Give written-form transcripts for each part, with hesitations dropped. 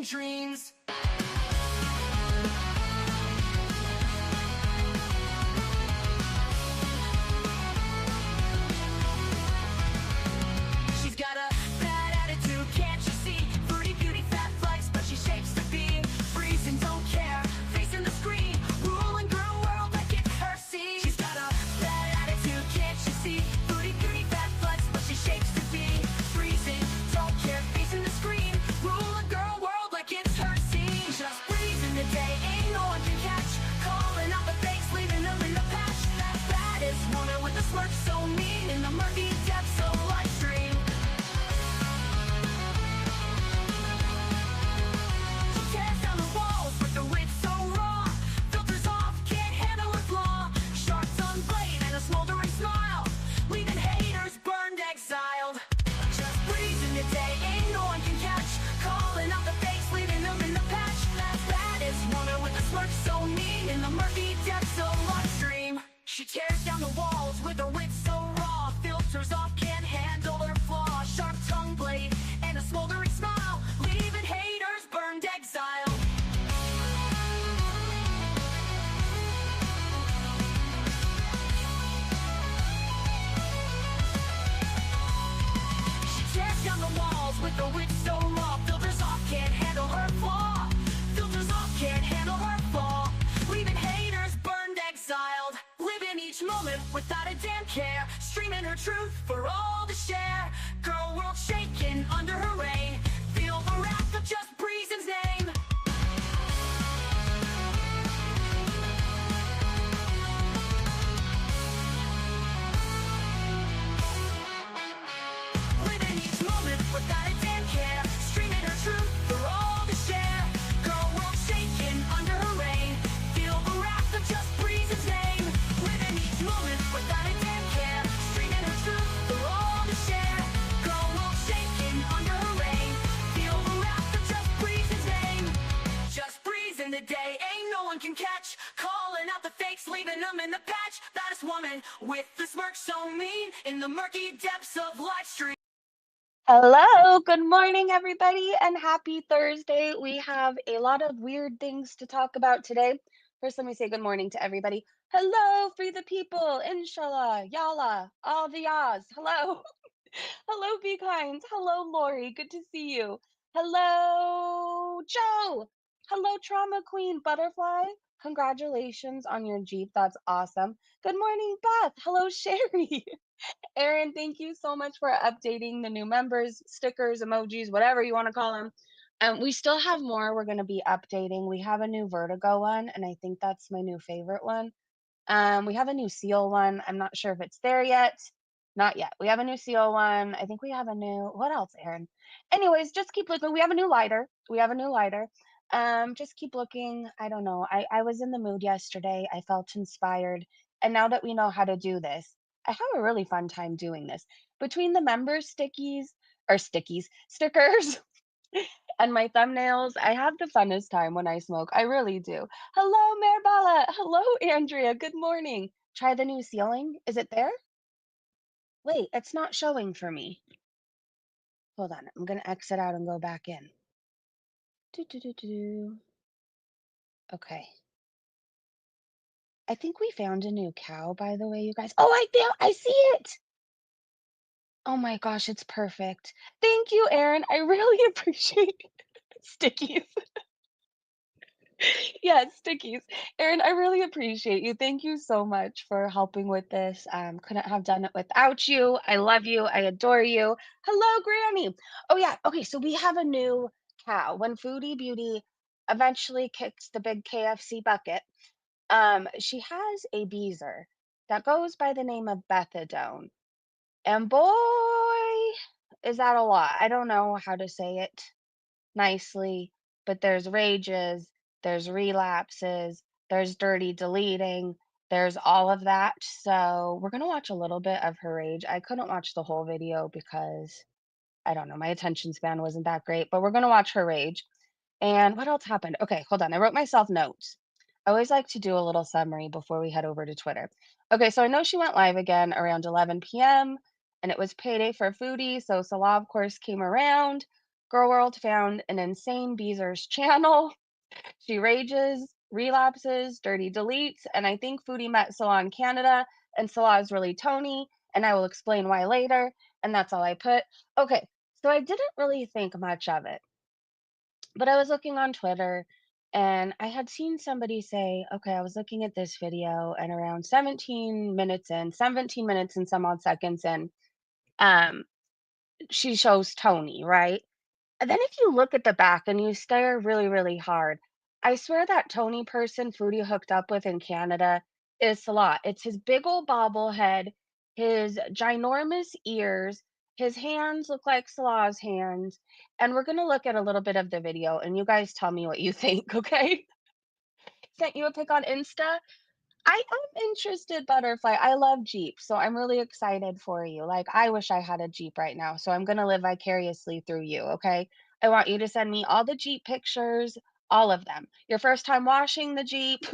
dreams. She's got a bad attitude, can't you see? Fruity beauty, fat flex, but she shapes to be. Freezing, don't care, facing the screen. Ruling girl world like it's her scene. She's got a bad attitude, can't you see? Fruity beauty, fat flex, but she shapes to be. Freezing, don't care, facing the screen. Ruling girl world like it's her scene. Just breezing the day, ain't no one can catch. Calling out the fakes, leaving them in the patch. That baddest woman with a smirk so mean. In the murky depths of live stream. She tears down the walls with the wit so raw. Filters off, can't handle her flaw. Sharp tongue blade and a smoldering smile. Leaving haters burned, exiled. Just breezing the day, ain't no one can catch. Calling out the fakes, leaving them in the patch. That baddest woman with a smirk so mean. In the murky depths of live stream. She tears down the walls with her wit so raw. Filters off, can't handle her flaw. Sharp tongue blade and a smoldering smile. Leaving haters burned, exiled. She tears down the walls with her wit so raw. Filters off, can't handle her flaw. Filters off, can't handle her flaw. Leaving haters burned, exiled. Living each moment without a damn care. Streaming her truth for all to share. Girl world shaking under her reign. Feel the wrath of just Breezen's name. Living each moment without a damn care. Streaming her truth for all to share. Girl world shaking under her reign. Feel the wrath of just Breezen's name. Living each moment without a damn care. Streaming her truth for all to share. Girl world shaking under her reign. Feel the wrath of just Breezen's name. Just breezing the day, ain't no one can catch. Calling out the fakes, leaving them in the patch. Baddest woman with the smirk so mean. In the murky depths of live stream. Hello, good morning, everybody, and happy Thursday. We have a lot of weird things to talk about today. First, let me say good morning to everybody. Hello, free the people, inshallah, yalla, all the yas. Hello. Hello, Be Kind. Hello, Lori. Good to see you. Hello, Joe. Hello, Trauma Queen Butterfly. Congratulations on your Jeep. That's awesome. Good morning, Beth. Hello, Sherry. Aaron, thank you so much for updating the new members, stickers, emojis, whatever you want to call them. We still have more we're going to be updating. We have a new Vertigo one, and I think that's my new favorite one. We have a new seal one. I'm not sure if it's there yet. Not yet. We have a new seal one. I think we have a new, what else, Aaron? Anyways, just keep looking. We have a new lighter. Just keep looking. I don't know. I was in the mood yesterday. I felt inspired. And now that we know how to do this, I have a really fun time doing this. Between the members stickers, and my thumbnails, I have the funnest time when I smoke. I really do. Hello, Maribella. Hello, Andrea. Good morning. Try the new ceiling. Is it there? Wait, it's not showing for me. Hold on. I'm going to exit out and go back in. Do. Okay. I think we found a new cow, by the way, you guys. Oh, I see it. Oh my gosh, it's perfect. Thank you, Aaron. I really appreciate stickies. Yeah, stickies. Aaron, I really appreciate you. Thank you so much for helping with this. Couldn't have done it without you. I love you. I adore you. Hello, Granny. Oh yeah. Okay, so we have a new cow. When Foodie Beauty eventually kicks the big KFC bucket, she has a beezer that goes by the name of Bethadone. And boy, is that a lot. I don't know how to say it nicely, but there's rages, there's relapses, there's dirty deleting, there's all of that. So we're going to watch a little bit of her rage. I couldn't watch the whole video because I don't know, my attention span wasn't that great, but we're going to watch her rage. And what else happened? Okay, hold on. I wrote myself notes. I always like to do a little summary before we head over to Twitter. Okay, so I know she went live again around 11 p.m. and it was payday for Foodie. So Salah, of course, came around. GorlWorld found an insane beezers channel. She rages, relapses, dirty deletes, and I think Foodie met Salah in Canada, and Salah is really Tony, and I will explain why later, and that's all I put. Okay, so I didn't really think much of it, but I was looking on Twitter, and I had seen somebody say, okay, I was looking at this video, and around 17 minutes and some odd seconds in, um, she shows Tony, right? And then if you look at the back and you stare really, really hard, I swear that Tony person Foodie hooked up with in Canada is Salah. It's his big old bobblehead, his ginormous ears, his hands look like Salah's hands. And we're gonna look at a little bit of the video and you guys tell me what you think, okay? Sent you a pic on Insta. I am interested, Butterfly. I love Jeep, so I'm really excited for you. Like, I wish I had a Jeep right now, so I'm gonna live vicariously through you, okay? I want you to send me all the Jeep pictures, all of them. Your first time washing the Jeep,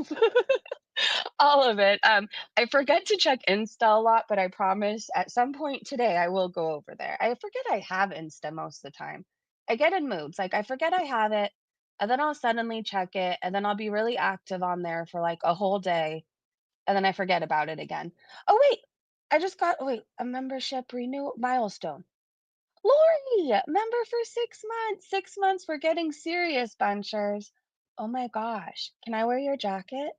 all of it. I forget to check Insta a lot, but I promise at some point today I will go over there. I forget I have Insta most of the time. I get in moods, like I forget I have it, and then I'll suddenly check it, and then I'll be really active on there for like a whole day and then I forget about it again. Oh, wait, I just got wait, a membership renew milestone. Lori, member for 6 months. 6 months, we're getting serious, bunchers. Oh my gosh. Can I wear your jacket?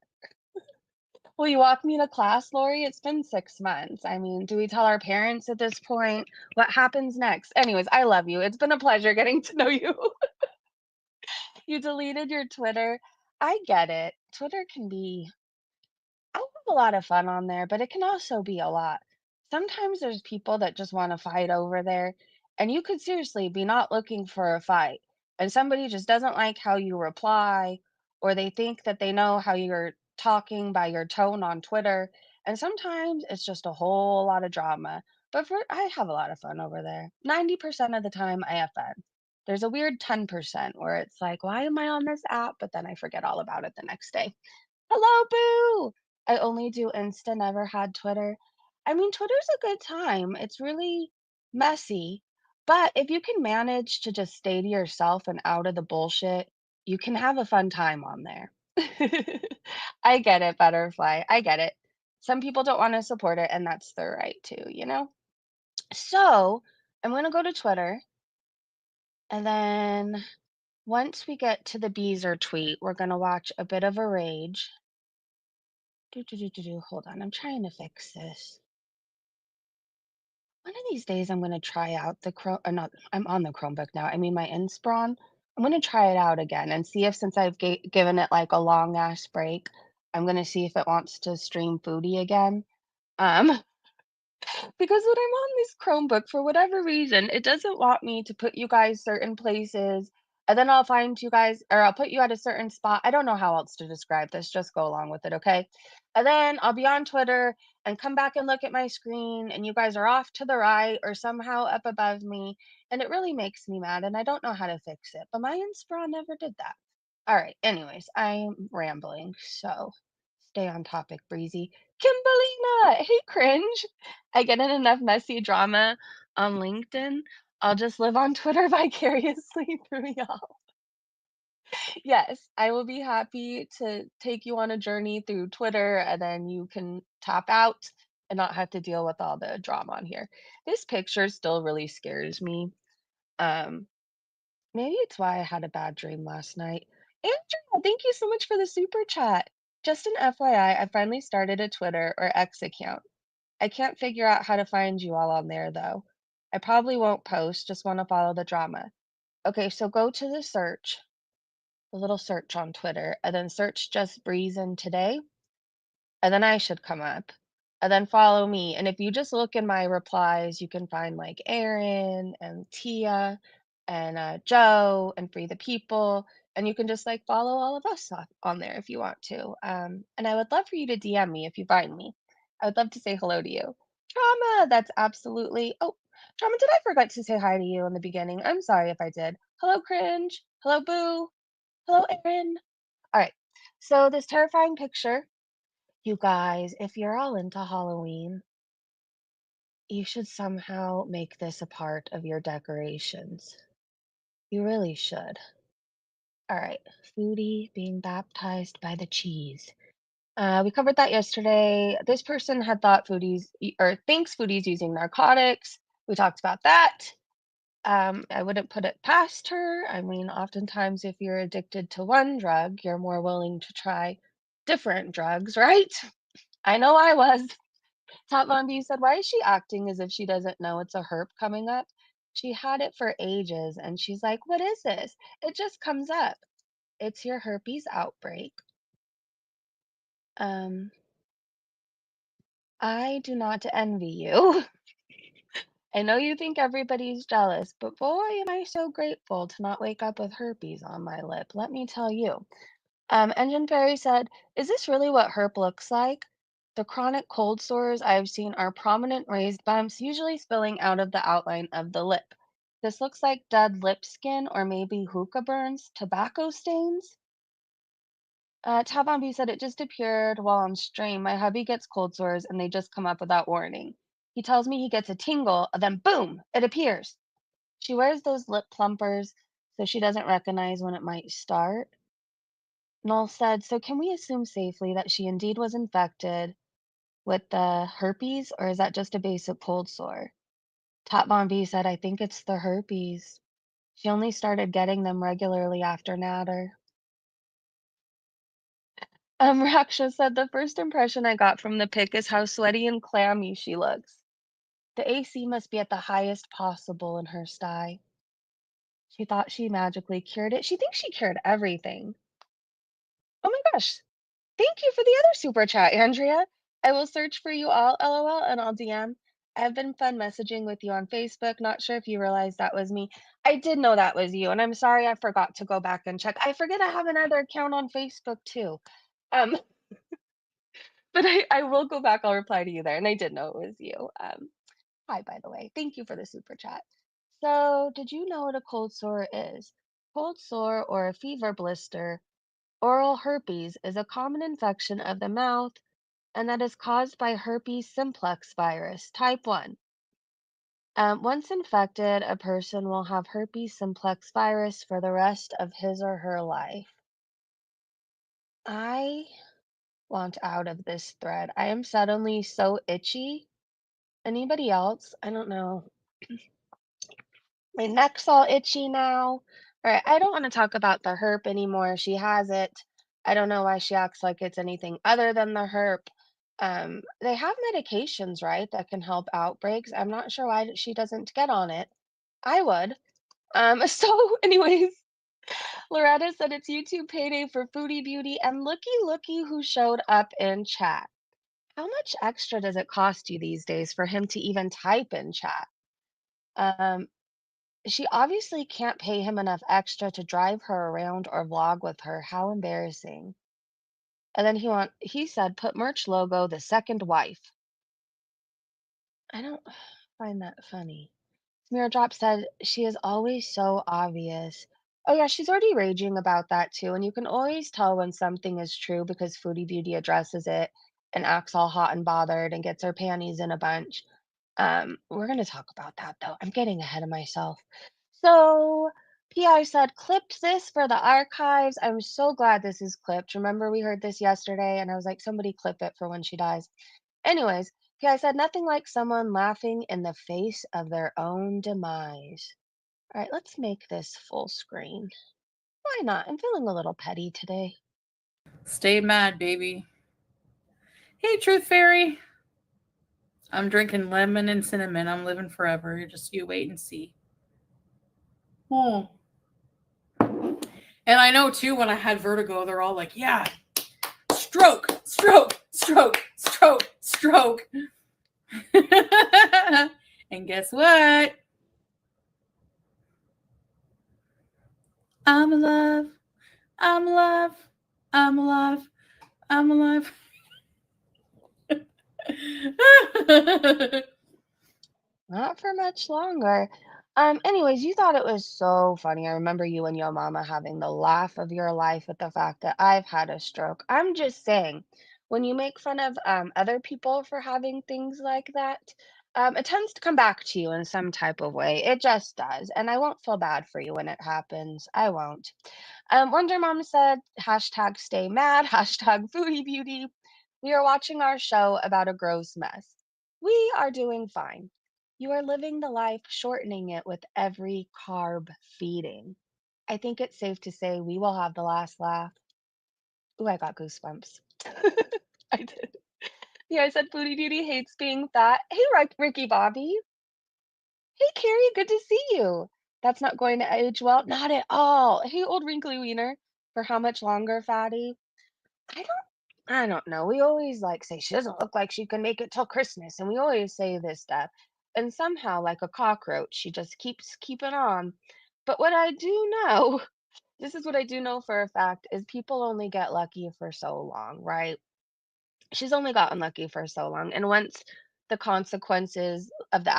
Will you walk me to class, Lori? It's been 6 months. I mean, do we tell our parents at this point? What happens next? Anyways, I love you. It's been a pleasure getting to know you. You deleted your Twitter. I get it. Twitter can be I have a lot of fun on there, but it can also be a lot. Sometimes there's people that just want to fight over there, and you could seriously be not looking for a fight, and somebody just doesn't like how you reply, or they think that they know how you're talking by your tone on Twitter, and sometimes it's just a whole lot of drama. But I have a lot of fun over there. 90% of the time, I have fun. There's a weird 10% where it's like, why am I on this app? But then I forget all about it the next day. Hello, boo! I only do Insta, never had Twitter. I mean, Twitter's a good time. It's really messy, but if you can manage to just stay to yourself and out of the bullshit, you can have a fun time on there. I get it, Butterfly. I get it. Some people don't want to support it, and that's their right too, you know? So, I'm going to go to Twitter, and then once we get to the Beezer tweet, we're going to watch a bit of a rage. Hold on, I'm trying to fix this. One of these days, I'm gonna try out the Chrome not I'm on the Chromebook now, I mean my Inspiron. I'm gonna try it out again and see if since I've given it, like, a long ass break, I'm gonna see if it wants to stream Foodie again. Um because when I'm on this Chromebook, for whatever reason, it doesn't want me to put you guys certain places, and then I'll find you guys or I'll put you at a certain spot. I don't know how else to describe this. Just go along with it, okay? And then I'll be on Twitter and come back and look at my screen, and you guys are off to the right or somehow up above me, and it really makes me mad, and I don't know how to fix it. But my Inspiron never did that. All right. Anyways, I'm rambling, so stay on topic, Breezy. Kimberlina, hey, cringe. I get in enough messy drama on LinkedIn. I'll just live on Twitter vicariously through y'all. Yes, I will be happy to take you on a journey through Twitter, and then you can tap out and not have to deal with all the drama on here. This picture still really scares me. Um, Maybe it's why I had a bad dream last night. Andrew, thank you so much for the super chat. Just an FYI, I finally started a Twitter or X account. I can't figure out how to find you all on there though. I probably won't post, just want to follow the drama. Okay, so go to the search, the little search on Twitter, and then search just Breeze in today and then I should come up, and then follow me. And if you just look in my replies, you can find like Aaron and Tia and Joe and Free the People, and you can just like follow all of us on there if you want to. And I would love for you to DM me if you find me. I would love to say hello to you. Trauma, that's absolutely. Oh, Trauma, did I forget to say hi to you in the beginning? I'm sorry if I did. Hello, Cringe. Hello, Boo. Hello, Aaron. All right. So this terrifying picture you guys, if you're all into Halloween, you should somehow make this a part of your decorations. You really should. All right. Foodie being baptized by the cheese. We covered that yesterday. This person had thought or thinks foodies using narcotics. We talked about that. I wouldn't put it past her. I mean, oftentimes, if you're addicted to one drug, you're more willing to try different drugs, right? I know I was. Top Blondie said, "Why is she acting as if she doesn't know it's a herp coming up? She had it for ages, and she's like, 'What is this?' It just comes up. It's your herpes outbreak." Um, I do not envy you. I know you think everybody's jealous, but boy, am I so grateful to not wake up with herpes on my lip, let me tell you. Engine Fairy said, "Is this really what herp looks like? The chronic cold sores I've seen are prominent raised bumps, usually spilling out of the outline of the lip. This looks like dead lip skin or maybe hookah burns, tobacco stains." Tabambi said, "It just appeared while on stream. My hubby gets cold sores and they just come up without warning. He tells me he gets a tingle, and then boom, it appears. She wears those lip plumpers so she doesn't recognize when it might start." Noel said, "So can we assume safely that she indeed was infected with the herpes, or is that just a basic cold sore?" Top Von B said, "I think it's the herpes. She only started getting them regularly after Natter." Raksha said, "The first impression I got from the pic is how sweaty and clammy she looks. The AC must be at the highest possible in her sty. She thought she magically cured it. She thinks she cured everything." Oh my gosh. Thank you for the other super chat, Andrea. "I will search for you all, LOL, and I'll DM. I've been fun messaging with you on Facebook. Not sure if you realized that was me." I did know that was you, and I'm sorry I forgot to go back and check. I forget I have another account on Facebook too. Um, but I will go back. I'll reply to you there. And I did know it was you. Hi, by the way. Thank you for the super chat. So, did you know what a cold sore is? Cold sore or a fever blister, oral herpes, is a common infection of the mouth and that is caused by herpes simplex virus, type 1. Once infected, a person will have herpes simplex virus for the rest of his or her life. I want out of this thread. I am suddenly so itchy. Anybody else? I don't know. My neck's all itchy now. All right, I don't want to talk about the herp anymore. She has it. I don't know why she acts like it's anything other than the herp. They have medications, right, that can help outbreaks. I'm not sure why she doesn't get on it. I would. So, anyways, Loretta said it's YouTube payday for Foodie Beauty, and looky who showed up in chat. How much extra does it cost you these days for him to even type in chat? Um, She obviously can't pay him enough extra to drive her around or vlog with her. How embarrassing. And then he said, "Put merch logo, the second wife." I don't find that funny. Smear Drop said, "She is always so obvious." Oh yeah, she's already raging about that too. And you can always tell when something is true because Foodie Beauty addresses it and acts all hot and bothered and gets her panties in a bunch. We're gonna talk about that though. I'm getting ahead of myself. So PI said, "Clip this for the archives." I'm so glad this is clipped. Remember, we heard this yesterday, and I was like, somebody clip it for when she dies. Anyways, PI said, "Nothing like someone laughing in the face of their own demise." All right, let's make this full screen. Why not? I'm feeling a little petty today. Stay mad, baby. Hey, Truth Fairy. I'm drinking lemon and cinnamon. I'm living forever. Just you wait and see. Oh. And I know too, when I had vertigo, they're all like, yeah, stroke, stroke, stroke, stroke, stroke. And guess what? I'm alive. I'm alive. I'm alive. I'm alive. Not for much longer. Anyways, you thought it was so funny. I remember you and your mama having the laugh of your life at the fact that I've had a stroke. I'm just saying, when you make fun of other people for having things like that, It tends to come back to you in some type of way. It just does. And I won't feel bad for you when it happens. I won't. Wonder Mom said, hashtag stay mad, hashtag foodie beauty. We are watching our show about a gross mess. We are doing fine. You are living the life, shortening it with every carb feeding. I think it's safe to say we will have the last laugh. Ooh, I got goosebumps. I did. Yeah, I said Foodie Beauty hates being fat. Hey, Ricky Bobby. Hey, Carrie, good to see you. That's not going to age well. Not at all. Hey, old wrinkly wiener. For how much longer, fatty? I don't I don't know. We always like say she doesn't look like she can make it till Christmas, and we always say this stuff. And somehow, like a cockroach, she just keeps keeping on. But what I do know, this is what I do know for a fact, is people only get lucky for so long, right? She's only gotten lucky for so long, and once the consequences of the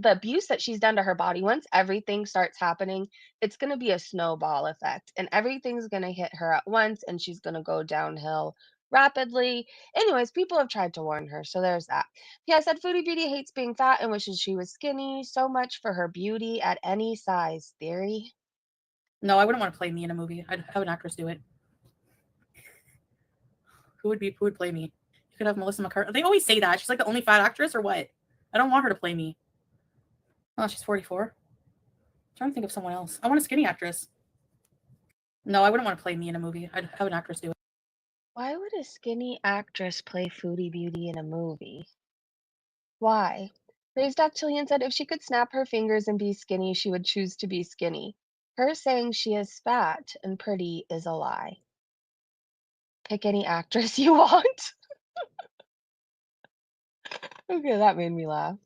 abuse that she's done to her body, once everything starts happening, it's gonna be a snowball effect, and everything's gonna hit her at once, and she's gonna go downhill rapidly. Anyways, people have tried to warn her, so there's that. Yeah, I said Foodie Beauty hates being fat and wishes she was skinny. So much for her beauty at any size theory. No, I wouldn't want to play me in a movie. I'd have an actress do it. Who would play me? You could have Melissa McCarthy. They always say that. She's like the only fat actress or what? I don't want her to play me. Oh, she's 44. I'm trying to think of someone else. I want a skinny actress. No, I wouldn't want to play me in a movie. I'd have an actress do it. Why would a skinny actress play Foodie Beauty in a movie? Why? Raised Octillion said if she could snap her fingers and be skinny, she would choose to be skinny. Her saying she is fat and pretty is a lie. Pick any actress you want. Okay, that made me laugh.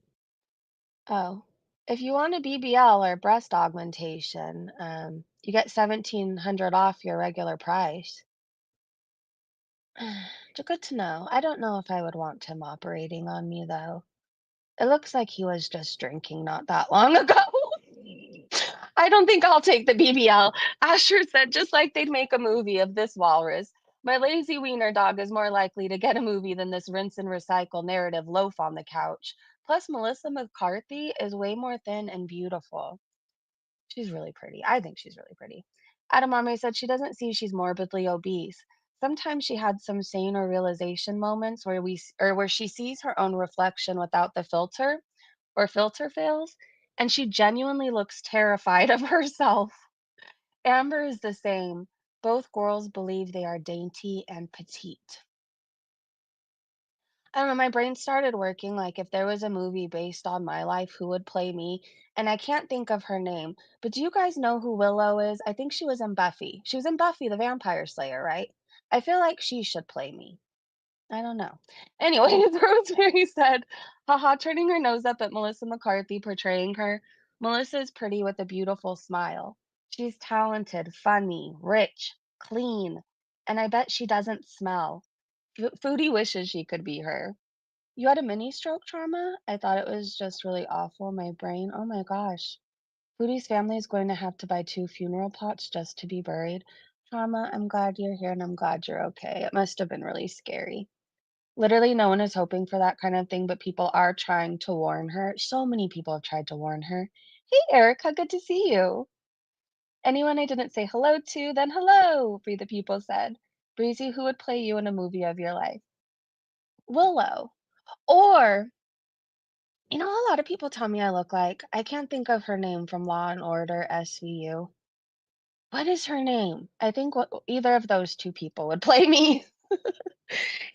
Oh. If you want a BBL or breast augmentation, you get 1,700 off your regular price. Good to know. I don't know if I would want him operating on me, though. It looks like he was just drinking not that long ago. I don't think I'll take the BBL. Asher said just like they'd make a movie of this walrus. My lazy wiener dog is more likely to get a movie than this rinse and recycle narrative loaf on the couch. Plus, Melissa McCarthy is way more thin and beautiful. She's really pretty. I think she's really pretty. Adamame said she doesn't see she's morbidly obese. Sometimes she had some sane or realization moments where she sees her own reflection without the filter or filter fails, and she genuinely looks terrified of herself. Amber is the same. Both girls believe they are dainty and petite. I don't know, my brain started working like if there was a movie based on my life, who would play me? And I can't think of her name. But do you guys know who Willow is? I think she was in Buffy. She was in Buffy the Vampire Slayer, right? I feel like she should play me. I don't know. Anyways, Rosemary said, haha, turning her nose up at Melissa McCarthy portraying her. Melissa is pretty with a beautiful smile. She's talented, funny, rich, clean, and I bet she doesn't smell. Foodie wishes she could be her. You had a mini stroke trauma? I thought it was just really awful. My brain, oh my gosh. Foodie's family is going to have to buy 2 funeral plots just to be buried. Trauma, I'm glad you're here and I'm glad you're okay. It must have been really scary. Literally, no one is hoping for that kind of thing, but people are trying to warn her. So many people have tried to warn her. Hey, Erica, good to see you. Anyone I didn't say hello to, then hello, Free the People said. Breezy, who would play you in a movie of your life? Willow. Or, a lot of people tell me I look like, I can't think of her name from Law and Order SVU. What is her name? I think either of those two people would play me.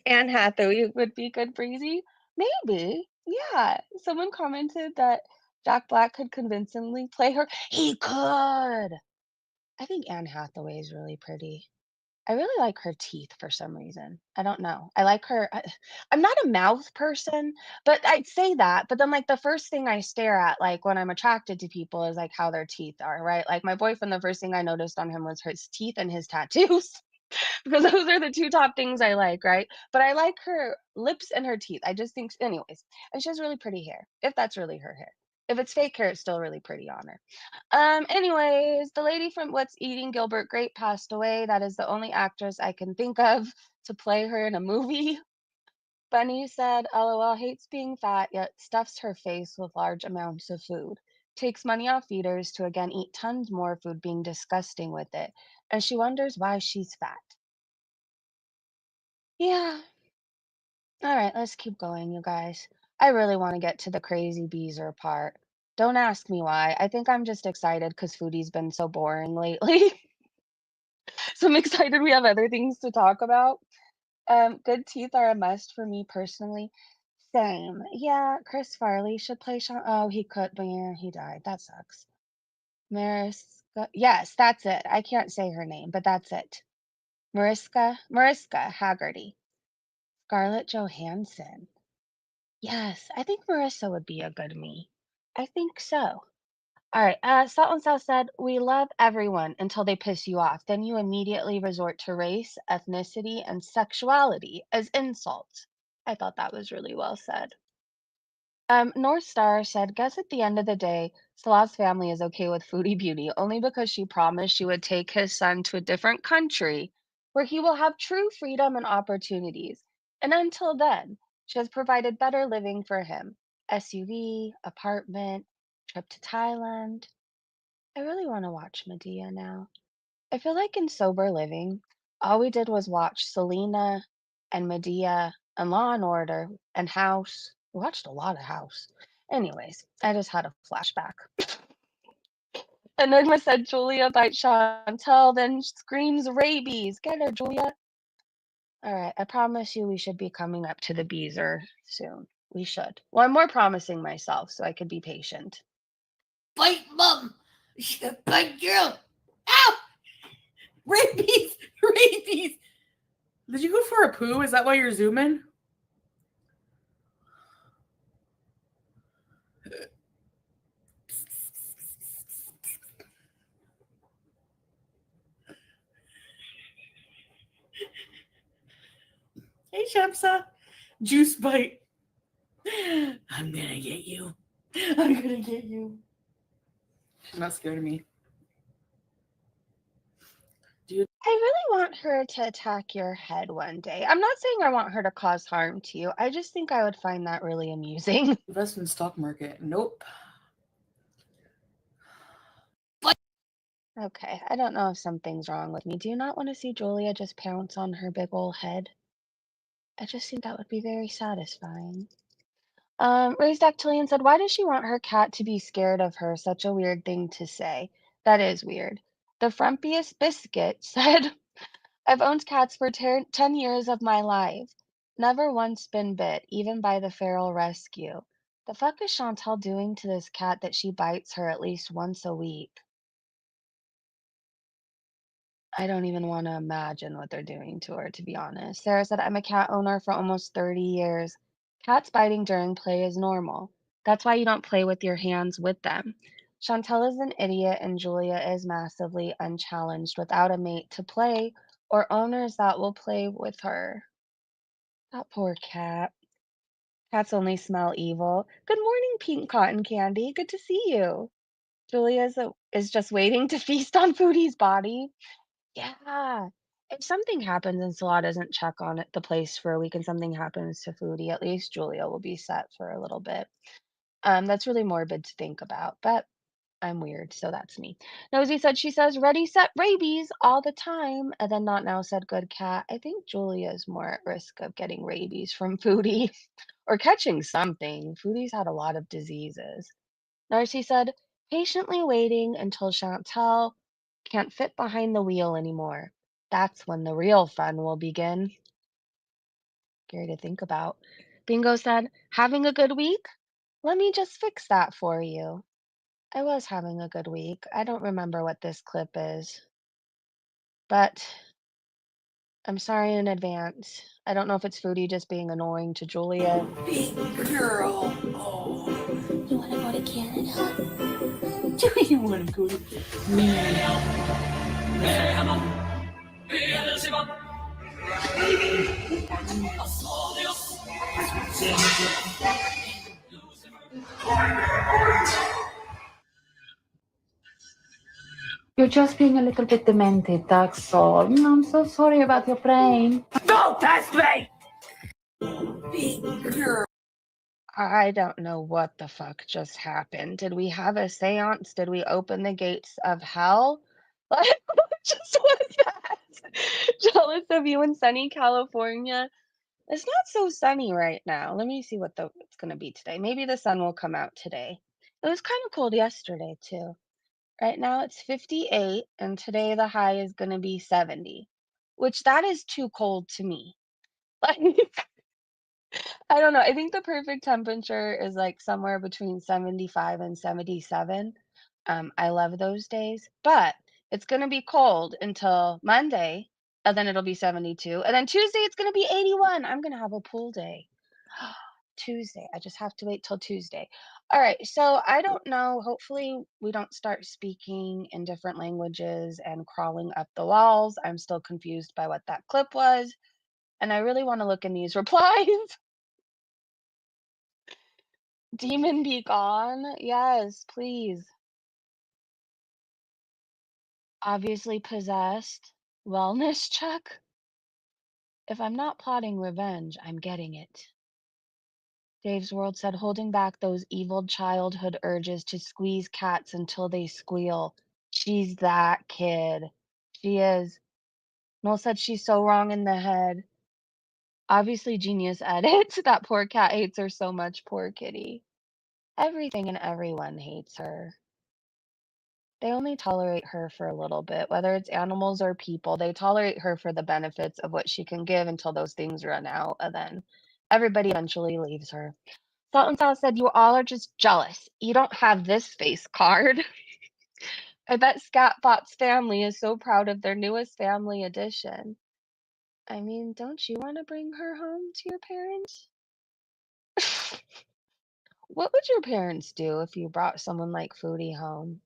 Anne Hathaway would be good, Breezy. Maybe. Yeah. Someone commented that Jack Black could convincingly play her. He could. I think Anne Hathaway is really pretty. I really like her teeth for some reason. I don't know. I like her. I'm not a mouth person, but I'd say that. But then, like, the first thing I stare at, like, when I'm attracted to people is like how their teeth are, right? Like, my boyfriend, the first thing I noticed on him was his teeth and his tattoos. Because those are the two top things I like, right? But I like her lips and her teeth. I just think, anyways, and she has really pretty hair. If that's really her hair, if it's fake hair, it's still really pretty on her. Anyways, the lady from What's Eating Gilbert Grape passed away. That is the only actress I can think of to play her in a movie. Bunny said, LOL hates being fat, yet stuffs her face with large amounts of food. Takes money off feeders to again eat tons more food, being disgusting with it. And she wonders why she's fat. Yeah. All right, let's keep going, you guys. I really want to get to the crazy beezer part. Don't ask me why. I think I'm just excited because Foodie's been so boring lately. So I'm excited we have other things to talk about. Good teeth are a must for me personally. Same. Yeah, Chris Farley should play Sean. Oh, he could, but yeah, he died. That sucks. Mariska. Yes, that's it. I can't say her name, but that's it. Mariska Haggerty. Scarlett Johansson. Yes, I think Marissa would be a good me. I think so. All right. Salt and South said, we love everyone until they piss you off. Then you immediately resort to race, ethnicity, and sexuality as insults. I thought that was really well said. North Star said, guess at the end of the day, Salah's family is okay with Foodie Beauty only because she promised she would take his son to a different country where he will have true freedom and opportunities. And until then, she has provided better living for him. SUV, apartment, trip to Thailand. I really want to watch Medea now. I feel like in sober living, all we did was watch Selena and Medea and Law and Order and House. We watched a lot of House. Anyways, I just had a flashback. Enigma said Julia bites Chantel, then screams rabies. Get her, Julia. All right, I promise you we should be coming up to the beezer soon. We should. Well, I'm more promising myself so I could be patient. Bite, mom. Bite, girl. Ow! Rabies! Rabies! Did you go for a poo? Is that why you're zooming? Hey, Shamsa. Juice bite. I'm gonna get you. I'm gonna get you. She's not scared of me. Dude. I really want her to attack your head one day. I'm not saying I want her to cause harm to you. I just think I would find that really amusing. Invest in the stock market. Nope. Okay, I don't know if something's wrong with me. Do you not want to see Julia just pounce on her big old head? I just think that would be very satisfying. Raised Dactylian said, why does she want her cat to be scared of her? Such a weird thing to say. That is weird. The frumpiest biscuit said, I've owned cats for 10 years of my life. Never once been bit, even by the feral rescue. The fuck is Chantal doing to this cat that she bites her at least once a week? I don't even want to imagine what they're doing to her, to be honest. Sarah said, I'm a cat owner for almost 30 years. Cats biting during play is normal. That's why you don't play with your hands with them. Chantel is an idiot and Julia is massively unchallenged without a mate to play or owners that will play with her. That poor cat. Cats only smell evil. Good morning, Pink Cotton Candy. Good to see you. Julia is just waiting to feast on Foodie's body. Yeah. If something happens and Salah doesn't check on it, the place for a week and something happens to Foodie, at least Julia will be set for a little bit. That's really morbid to think about, but I'm weird, so that's me. Nosy said she says ready, set, rabies all the time. And then Not Now said good cat. I think Julia is more at risk of getting rabies from Foodie or catching something. Foodie's had a lot of diseases. Narcy said, patiently waiting until Chantal can't fit behind the wheel anymore. That's when the real fun will begin. Scary to think about. Bingo said, having a good week? Let me just fix that for you. I was having a good week. I don't remember what this clip is, but I'm sorry in advance. I don't know if it's Foodie just being annoying to Julia. Big girl. Oh. You want to go to Canada? Do you want to go to You're just being a little bit demented, that's all. I'm so sorry about your brain. Don't test me! I don't know what the fuck just happened. Did we have a seance? Did we open the gates of hell? Like, what just was that? Jealous of you in sunny California. It's not so sunny right now. Let me see what it's gonna be today. Maybe the sun will come out today. It was kind of cold yesterday too. Right now it's 58, and today the high is gonna be 70, which that is too cold to me. Like, I don't know. I think the perfect temperature is like somewhere between 75 and 77. I love those days, but it's going to be cold until Monday, and then it'll be 72. And then Tuesday, it's going to be 81. I'm going to have a pool day. Tuesday. I just have to wait till Tuesday. All right. So I don't know. Hopefully, we don't start speaking in different languages and crawling up the walls. I'm still confused by what that clip was. And I really want to look in these replies. Demon be gone? Yes, please. Obviously possessed. Wellness check? If I'm not plotting revenge, I'm getting it. Dave's World said, holding back those evil childhood urges to squeeze cats until they squeal. She's that kid. She is. Noel said she's so wrong in the head. Obviously, genius edit. That poor cat hates her so much, poor kitty. Everything and everyone hates her. They only tolerate her for a little bit, whether it's animals or people. They tolerate her for the benefits of what she can give until those things run out, and then everybody eventually leaves her. Salt and Sal said, you all are just jealous. You don't have this face card. I bet Scatbot's family is so proud of their newest family addition. I mean, don't you want to bring her home to your parents? What would your parents do if you brought someone like Foodie home?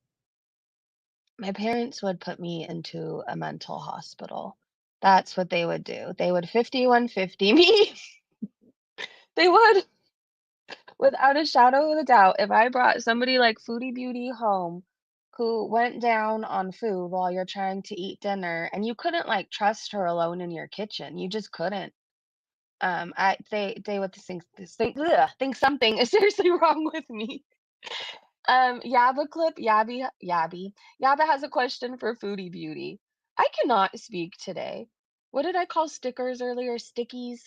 My parents would put me into a mental hospital. That's what they would do. They would 5150 me. They would, without a shadow of a doubt. If I brought somebody like Foodie Beauty home who went down on food while you're trying to eat dinner and you couldn't like trust her alone in your kitchen. You just couldn't. They would think something is seriously wrong with me. Yabba clip, Yabby. Yabba has a question for Foodie Beauty. I cannot speak today. What did I call stickers earlier? Stickies?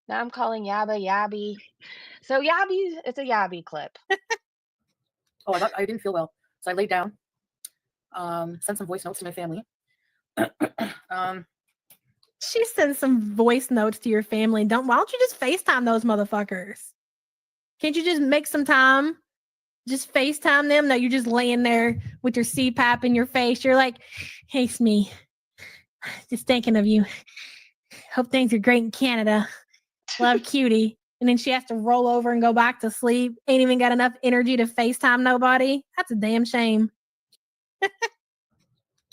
Now I'm calling Yabba Yabby. So Yabby, it's a Yabby clip. Oh, I didn't feel well, so I laid down. Sent some voice notes to my family. She sent some voice notes to your family. Why don't you just FaceTime those motherfuckers? Can't you just make some time? Just FaceTime them. No, you're just laying there with your CPAP in your face. You're like, hey, it's me. Just thinking of you. Hope things are great in Canada. Love cutie. And then she has to roll over and go back to sleep. Ain't even got enough energy to FaceTime nobody. That's a damn shame.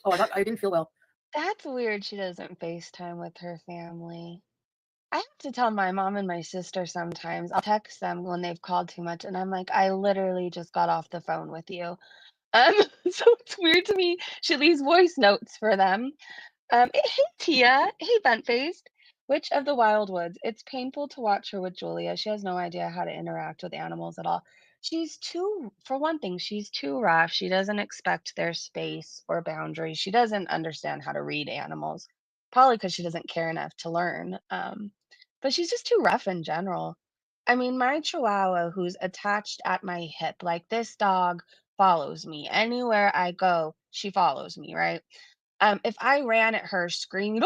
Oh, I didn't feel well. That's weird she doesn't FaceTime with her family. I have to tell my mom and my sister sometimes. I'll text them when they've called too much, and I'm like, I literally just got off the phone with you. So it's weird to me. She leaves voice notes for them. Hey Tia, hey bent faced. Witch of the Wildwoods. It's painful to watch her with Julia. She has no idea how to interact with animals at all. For one thing, she's too rough. She doesn't expect their space or boundaries. She doesn't understand how to read animals, probably because she doesn't care enough to learn. But she's just too rough in general. I mean, my Chihuahua, who's attached at my hip, like this dog follows me anywhere I go. She follows me, right? If I ran at her screaming,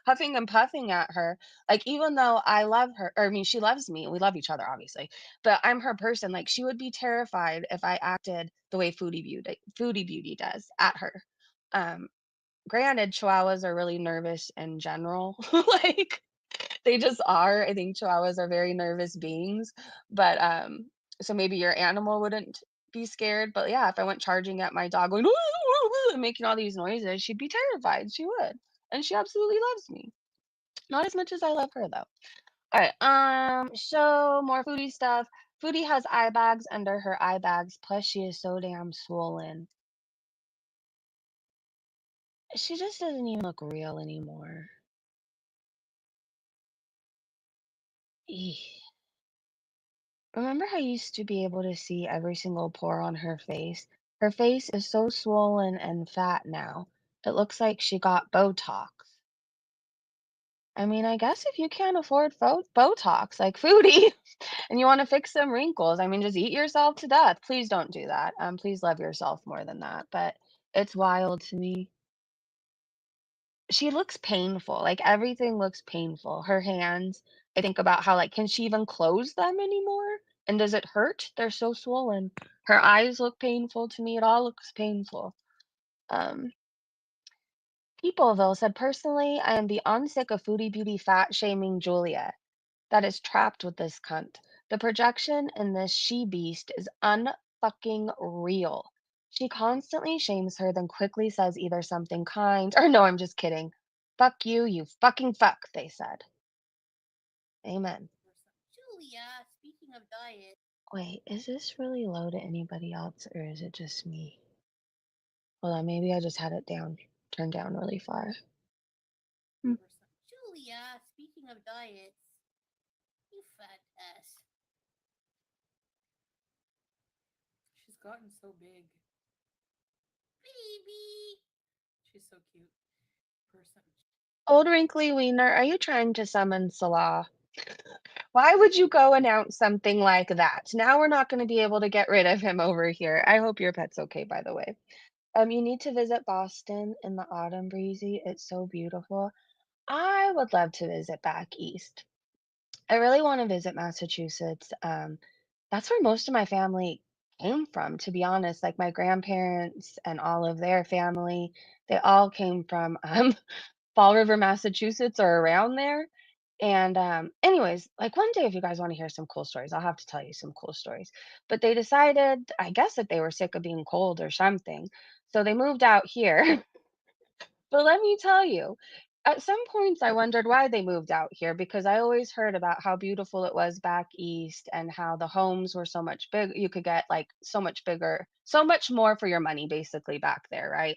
huffing and puffing at her, like even though I love her, or I mean, she loves me, we love each other, obviously, but I'm her person. Like she would be terrified if I acted the way Foodie Beauty does at her. Um, Granted, Chihuahuas are really nervous in general. Like they just are. I think Chihuahuas are very nervous beings, but so maybe your animal wouldn't be scared. But yeah, if I went charging at my dog going "Woo, woo, woo," and making all these noises, she'd be terrified. She would, and she absolutely loves me. Not as much as I love her though. All right. So more Foodie stuff. Foodie has eye bags under her eye bags. Plus, she is so damn swollen. She just doesn't even look real anymore. Eeh. Remember how you used to be able to see every single pore on her face? Her face is so swollen and fat now. It looks like she got Botox. I mean, I guess if you can't afford Botox like Foodie and you want to fix some wrinkles, I mean, just eat yourself to death. Please don't do that. Please love yourself more than that. But it's wild to me. She looks painful. Like everything looks painful. Her hands, I think about how like can she even close them anymore? And does it hurt? They're so swollen. Her eyes look painful to me. It all looks painful. Um, Peopleville said, personally, I am beyond sick of foodie beauty fat shaming Julia. That is trapped with this cunt. The projection in this she beast is unfucking real. She constantly shames her, then quickly says either something kind or no, I'm just kidding. Fuck you, you fucking fuck, they said. Amen. Julia, speaking of diet. Wait, is this really low to anybody else or is it just me? Hold on, maybe I just had it turned down really far. Julia, speaking of diets. You fat ass. She's gotten so big. Baby. She's so cute. Person. Old wrinkly wiener, are you trying to summon Salah? Why would you go announce something like that? Now we're not going to be able to get rid of him over here. I hope your pet's okay, by the way. You need to visit Boston in the autumn, Breezy. It's so beautiful. I would love to visit back east. I really want to visit Massachusetts. That's where most of my family came from, to be honest. Like my grandparents and all of their family, they all came from Fall River, Massachusetts, or around there. And anyways, like one day, if you guys want to hear some cool stories, I'll have to tell you some cool stories. But they decided, I guess, that they were sick of being cold or something. So they moved out here. But let me tell you, at some points I wondered why they moved out here because I always heard about how beautiful it was back east and how the homes were so much big. You could get like so much bigger, so much more for your money basically back there, right?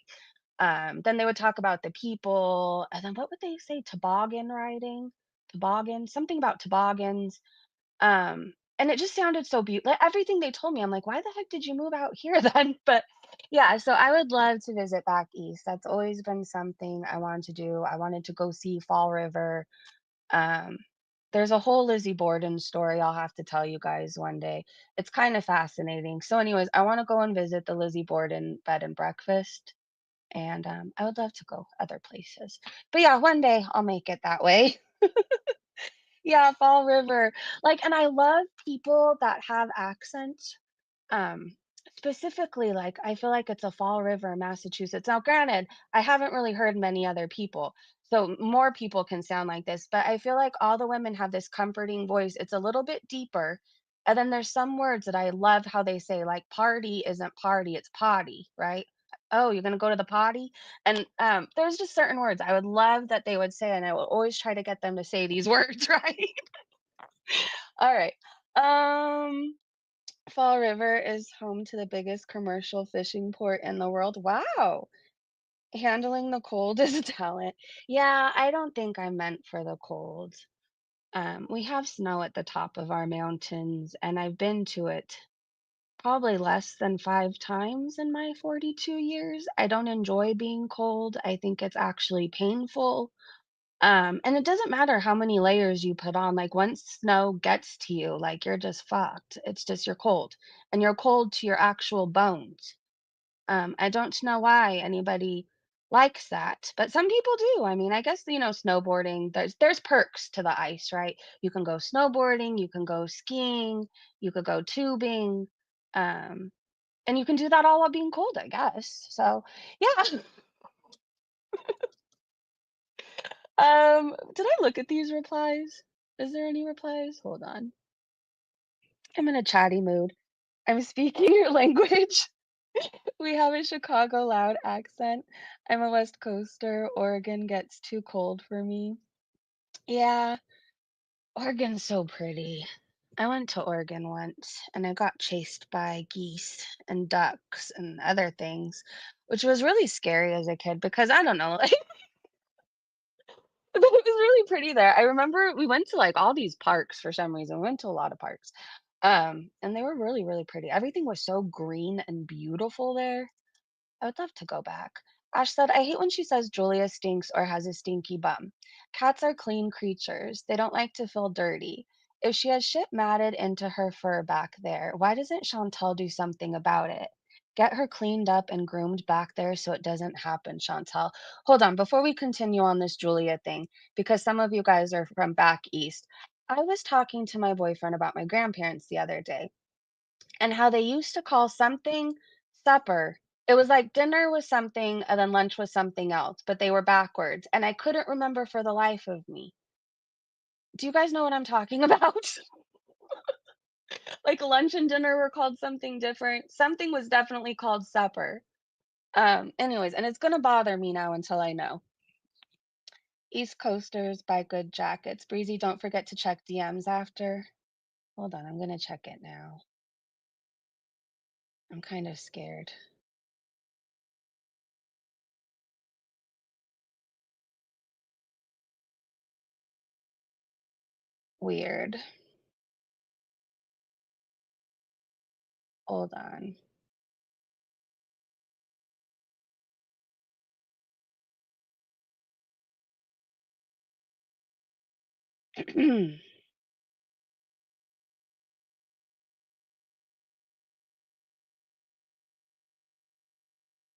Then they would talk about the people, and then what would they say? Toboggan riding, toboggan, something about toboggans. And it just sounded so beautiful. Like, everything they told me, I'm like, why the heck did you move out here then? But yeah, so I would love to visit back east. That's always been something I wanted to do. I wanted to go see Fall River. Um, there's a whole Lizzie Borden story I'll have to tell you guys one day. It's kind of fascinating. So, anyways, I want to go and visit the Lizzie Borden bed and breakfast. And I would love to go other places. But yeah, one day I'll make it that way. Yeah, Fall River. Like, and I love people that have accents. Um, Specifically, like, I feel like it's a Fall River, Massachusetts. Now, granted, I haven't really heard many other people, so more people can sound like this, but I feel like all the women have this comforting voice. It's a little bit deeper. And then there's some words that I love how they say, like, party isn't party, it's potty, right? Oh, you're gonna go to the potty? And there's just certain words I would love that they would say, and I will always try to get them to say these words, right? All right. Um, Fall River is home to the biggest commercial fishing port in the world. Wow. Handling the cold is a talent. Yeah, I don't think I'm meant for the cold. We have snow at the top of our mountains, and I've been to it probably less than 5 times in my 42 years. I don't enjoy being cold. I think it's actually painful. And it doesn't matter how many layers you put on, like once snow gets to you, like you're just fucked. It's just you're cold. And you're cold to your actual bones. I don't know why anybody likes that, but some people do. I mean, I guess snowboarding, there's perks to the ice, right? You can go snowboarding, you can go skiing, you could go tubing, um, and you can do that all while being cold, I guess. So yeah. Did I look at these replies? Is there any replies? Hold on. I'm in a chatty mood. I'm speaking your language. We have a Chicago loud accent. I'm a West Coaster. Oregon gets too cold for me. Yeah, Oregon's so pretty. I went to Oregon once and I got chased by geese and ducks and other things, which was really scary as a kid because I don't know, like it was really pretty there. I remember we went to like all these parks for some reason. We went to a lot of parks. And they were really, really pretty. Everything was so green and beautiful there. I would love to go back. Ash said, I hate when she says Julia stinks or has a stinky bum. Cats are clean creatures. They don't like to feel dirty. If she has shit matted into her fur back there, why doesn't Chantal do something about it? Get her cleaned up and groomed back there so it doesn't happen, Chantal. Hold on, before we continue on this Julia thing, because some of you guys are from back east, I was talking to my boyfriend about my grandparents the other day and how they used to call something supper. It was like dinner was something and then lunch was something else, but they were backwards. And I couldn't remember for the life of me. Do you guys know what I'm talking about? Like lunch and dinner were called something different. Something was definitely called supper. Anyways, and it's gonna bother me now until I know. East Coasters buy good jackets. Breezy, don't forget to check DMs after. Hold on, I'm gonna check it now. I'm kind of scared. Weird. Hold on.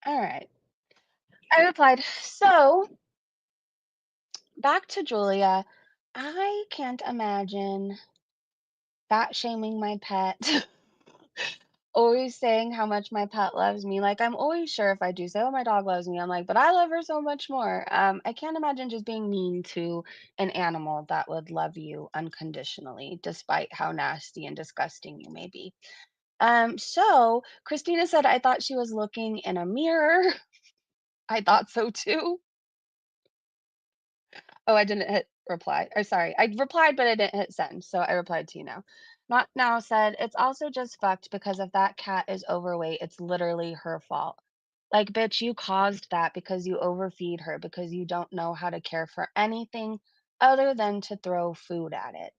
All right. I replied, so back to Julia. I can't imagine fat shaming my pet, always saying how much my pet loves me. Like, I'm always sure if I do say, oh, my dog loves me, I'm like, but I love her so much more. I can't imagine just being mean to an animal that would love you unconditionally, despite how nasty and disgusting you may be. So Christina said, I thought she was looking in a mirror. I thought so too. Oh, I didn't hit reply. Or sorry, I replied, but I didn't hit send. So I replied to you now. Not now said, it's also just fucked because if that cat is overweight, it's literally her fault. Like, bitch, you caused that because you overfeed her, because you don't know how to care for anything other than to throw food at it.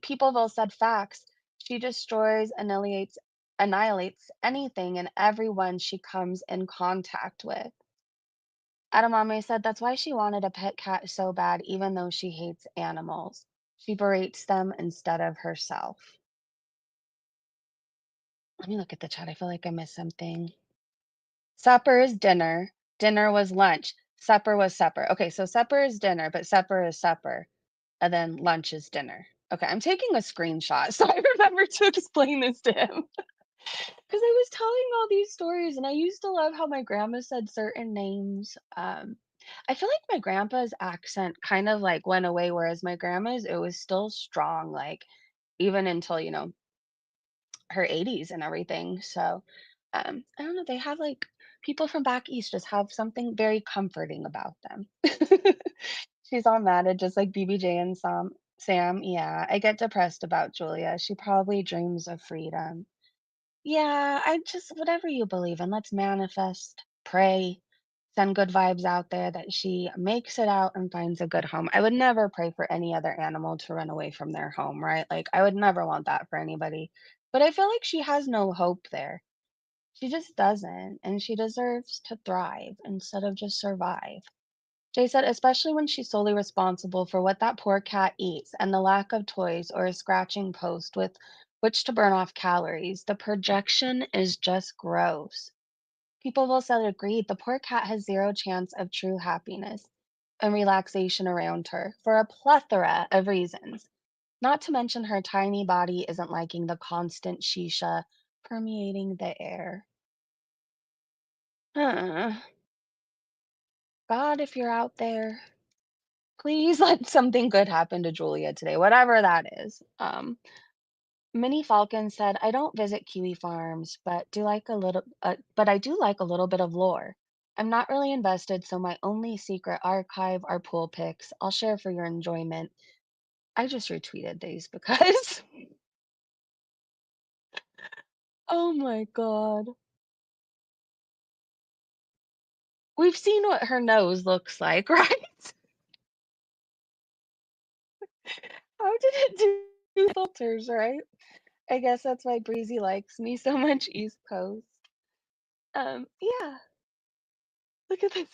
Peopleville said facts. She destroys, annihilates anything and everyone she comes in contact with. Edamame said that's why she wanted a pet cat so bad, even though she hates animals. She berates them instead of herself. Let me look at the chat. I feel like I missed something. Supper is dinner. Dinner was lunch. Supper was supper. Okay, so supper is dinner, but supper is supper. And then lunch is dinner. Okay, I'm taking a screenshot so I remember to explain this to him. Because I was telling all these stories, and I used to love how my grandma said certain names. I feel like my grandpa's accent kind of like went away, whereas my grandma's, it was still strong, like even until, her 80s and everything. So I don't know, they have like people from back east just have something very comforting about them. She's all mad at just like BBJ and Sam. Yeah, I get depressed about Julia. She probably dreams of freedom. Yeah, I just whatever you believe in, let's manifest, pray, send good vibes out there that she makes it out and finds a good home. I would never pray for any other animal to run away from their home, right? Like I would never want that for anybody. But I feel like she has no hope there. She just doesn't, and she deserves to thrive instead of just survive. Jay said, especially when she's solely responsible for what that poor cat eats and the lack of toys or a scratching post with which to burn off calories. The projection is just gross. People will say agreed. The poor cat has zero chance of true happiness and relaxation around her for a plethora of reasons. Not to mention her tiny body isn't liking the constant shisha permeating the air. Huh. God, if you're out there, please let something good happen to Julia today, whatever that is. Minnie Falcon said, "I don't visit kiwi farms, but I do like a little bit of lore. I'm not really invested, so my only secret archive are pool pics. I'll share for your enjoyment." I just retweeted these because, oh my god, we've seen what her nose looks like, right? didn't do filters, right? I guess that's why Breezy likes me so much East Coast. Yeah, look at this.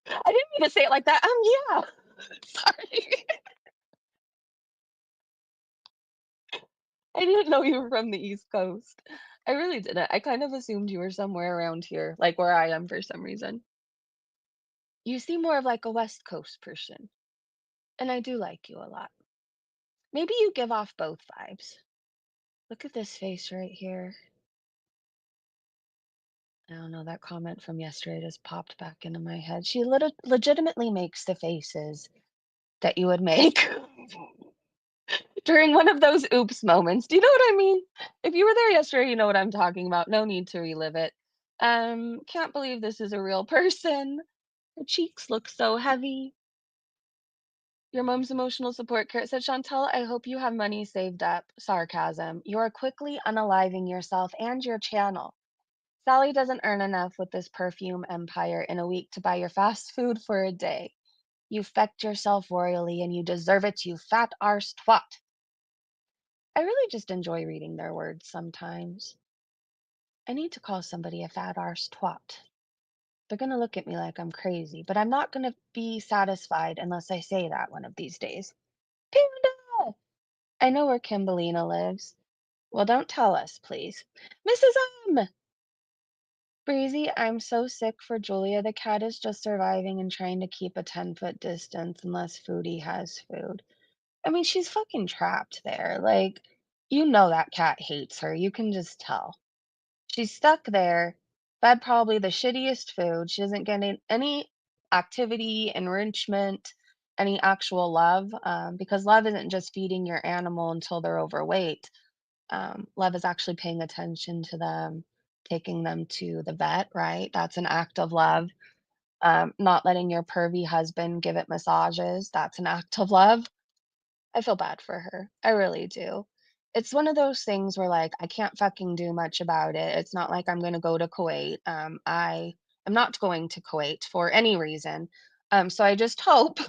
I didn't mean to say it like that. Yeah. Sorry. I didn't know you were from the East Coast. I really didn't. I kind of assumed you were somewhere around here, like where I am for some reason. You seem more of like a West Coast person, and I do like you a lot. Maybe you give off both vibes. Look at this face right here. I don't know, that comment from yesterday just popped back into my head. She legitimately makes the faces that you would make during one of those oops moments. Do you know what I mean? If you were there yesterday, you know what I'm talking about. No need to relive it. Can't believe this is a real person. Her cheeks look so heavy. Your mom's emotional support carrot said, Chantel, I hope you have money saved up. Sarcasm. You are quickly unaliving yourself and your channel. Sally doesn't earn enough with this perfume empire in a week to buy your fast food for a day. You fecked yourself royally and you deserve it, you fat arse twat. I really just enjoy reading their words sometimes. I need to call somebody a fat arse twat. They're going to look at me like I'm crazy, but I'm not going to be satisfied unless I say that one of these days. Panda! I know where Kimberlina lives. Well, don't tell us, please. Mrs. M! Breezy, I'm so sick for Julia. The cat is just surviving and trying to keep a 10-foot distance unless Foodie has food. I mean, she's fucking trapped there. Like, you know that cat hates her. You can just tell. She's stuck there, fed probably the shittiest food. She isn't getting any activity, enrichment, any actual love, because love isn't just feeding your animal until they're overweight. Love is actually paying attention to them, taking them to the vet, right? That's an act of love. Not letting your pervy husband give it massages, that's an act of love. I feel bad for her. I really do. It's one of those things where like I can't fucking do much about it. It's not like I'm gonna go to Kuwait. I am not going to Kuwait for any reason. So I just hope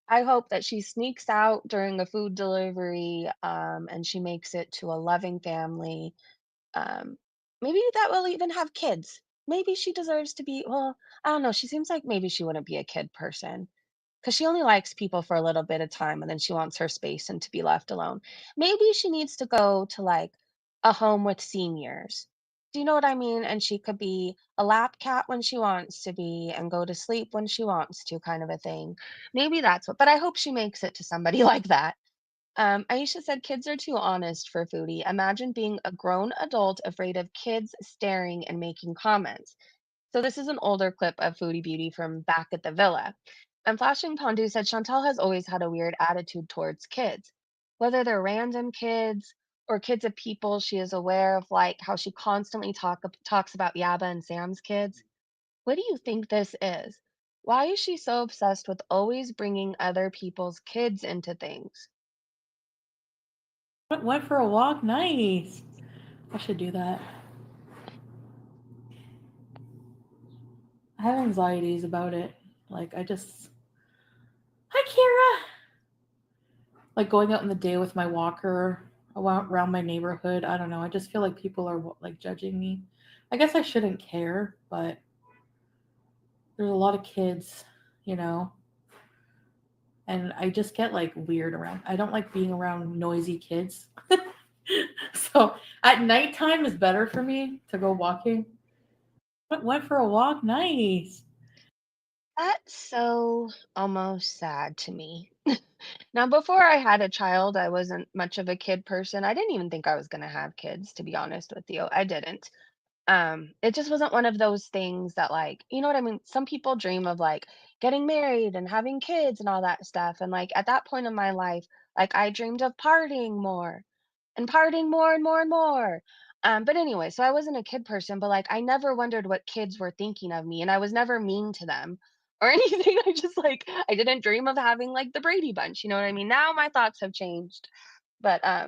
I hope that she sneaks out during a food delivery, and she makes it to a loving family. Um, Maybe that will even have kids. Maybe she deserves to be, well, I don't know. She seems like maybe she wouldn't be a kid person because she only likes people for a little bit of time and then she wants her space and to be left alone. Maybe she needs to go to like a home with seniors. Do you know what I mean? And she could be a lap cat when she wants to be and go to sleep when she wants to, kind of a thing. Maybe that's what, but I hope she makes it to somebody like that. Aisha said kids are too honest for Foodie. Imagine being a grown adult afraid of kids staring and making comments. So this is an older clip of Foodie Beauty from back at the villa. And Flashing Pondu said Chantal has always had a weird attitude towards kids. Whether they're random kids or kids of people she is aware of, like how she constantly talks about Yaba and Sam's kids. What do you think this is? Why is she so obsessed with always bringing other people's kids into things? Went for a walk. Nice. I should do that. I have anxieties about it. Like, hi, Kira. Like going out in the day with my walker around my neighborhood. I don't know. I just feel like people are like judging me. I guess I shouldn't care, but there's a lot of kids, you know, and I just get like weird around. I don't like being around noisy kids. So at nighttime is better for me to go walking. Went for a walk. Nice. That's so almost sad to me. Now, before I had a child, I wasn't much of a kid person. I didn't even think I was going to have kids, to be honest with you. I didn't. It just wasn't one of those things that, like, you know what I mean? Some people dream of like getting married and having kids and all that stuff. And like at that point in my life, like I dreamed of partying more and partying more and more and more. But anyway, so I wasn't a kid person, but like I never wondered what kids were thinking of me, and I was never mean to them or anything. I just like I didn't dream of having like the Brady Bunch, you know what I mean? Now my thoughts have changed, but I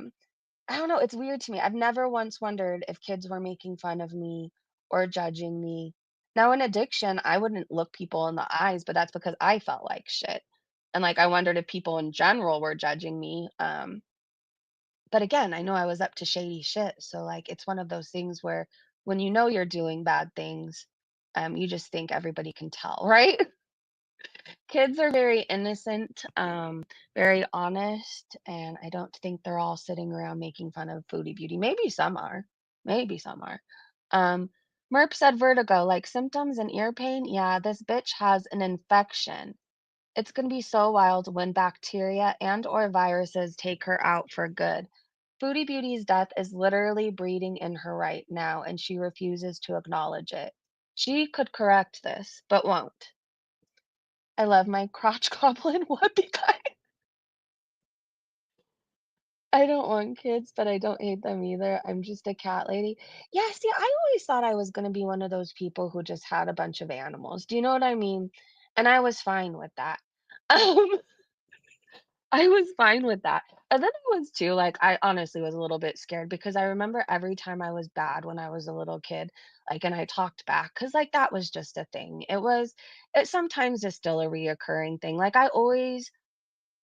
don't know, it's weird to me. I've never once wondered if kids were making fun of me or judging me. Now in addiction, I wouldn't look people in the eyes, but that's because I felt like shit. And like I wondered if people in general were judging me. But again, I know I was up to shady shit. So like it's one of those things where when you know you're doing bad things, you just think everybody can tell, right? Kids are very innocent, very honest, and I don't think they're all sitting around making fun of Foodie Beauty. Maybe some are. Maybe some are. Um, Merp said vertigo, like symptoms and ear pain. Yeah, this bitch has an infection. It's gonna be so wild when bacteria and or viruses take her out for good. Foodie Beauty's death is literally breeding in her right now, and she refuses to acknowledge it. She could correct this, but won't. I love my crotch goblin whoopee guy. I don't want kids, but I don't hate them either. I'm just a cat lady. Yeah, see, I always thought I was gonna be one of those people who just had a bunch of animals. Do you know what I mean? And I was fine with that. Um, I was fine with that. And then I was too, like, I honestly was a little bit scared because I remember every time I was bad when I was a little kid, like, and I talked back, because like that was just a thing. It sometimes is still a reoccurring thing. Like I always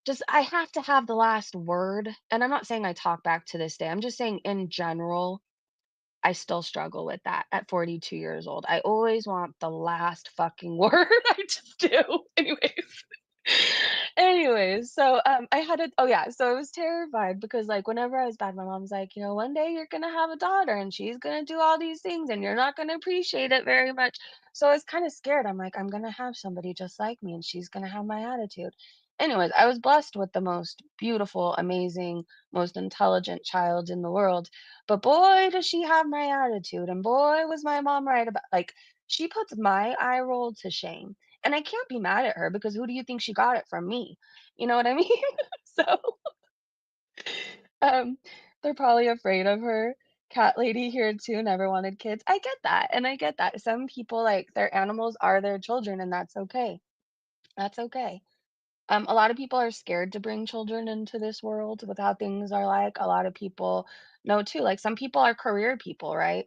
just I have to have the last word, and I'm not saying I talk back to this day, I'm just saying in general, I still struggle with that at 42 years old. I always want the last fucking word, I just do. Anyways. Anyways, so, I had a oh, yeah, so I was terrified because, like, whenever I was bad, my mom's like, "You know, one day you're gonna have a daughter, and she's gonna do all these things, and you're not gonna appreciate it very much." So I was kinda scared. I'm like, "I'm gonna have somebody just like me, and she's gonna have my attitude." Anyways, I was blessed with the most beautiful, amazing, most intelligent child in the world, but boy, does she have my attitude, and boy, was my mom right about like, she puts my eye roll to shame. And I can't be mad at her because who do you think she got it from me? You know what I mean? So, um, they're probably afraid of her. Cat lady here too, never wanted kids. I get that, and I get that. Some people, like, their animals are their children, and that's okay. That's okay. A lot of people are scared to bring children into this world with how things are like. A lot of people know too. Like, some people are career people, right?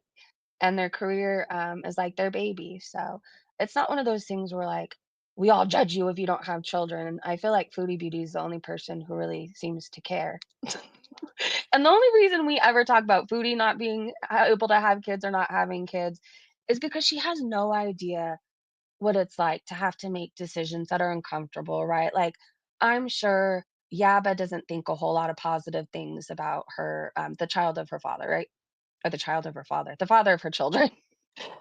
And their career is like their baby. So it's not one of those things where like we all judge you if you don't have children. And I feel like Foodie Beauty is the only person who really seems to care. And the only reason we ever talk about Foodie not being able to have kids or not having kids is because she has no idea what it's like to have to make decisions that are uncomfortable, right? Like I'm sure Yaba doesn't think a whole lot of positive things about her, the child of her father, right? Or the child of her father, the father of her children.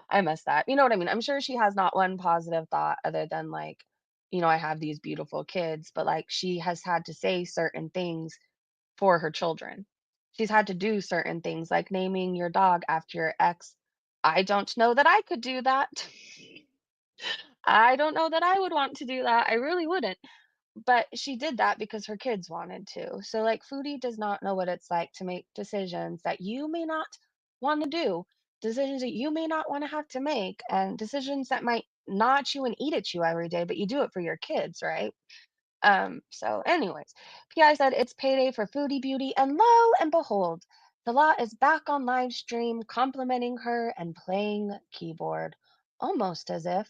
I missed that. You know what I mean? I'm sure she has not one positive thought other than like, I have these beautiful kids, but like she has had to say certain things for her children. She's had to do certain things like naming your dog after your ex. I don't know that I could do that. I don't know that I would want to do that. I really wouldn't. But she did that because her kids wanted to. So, like, Foodie does not know what it's like to make decisions that you may not want to do, decisions that you may not want to have to make, and decisions that might not you and eat at you every day, but you do it for your kids, right? So, anyways, PI said it's payday for Foodie Beauty, and lo and behold, Salah is back on live stream complimenting her and playing keyboard, almost as if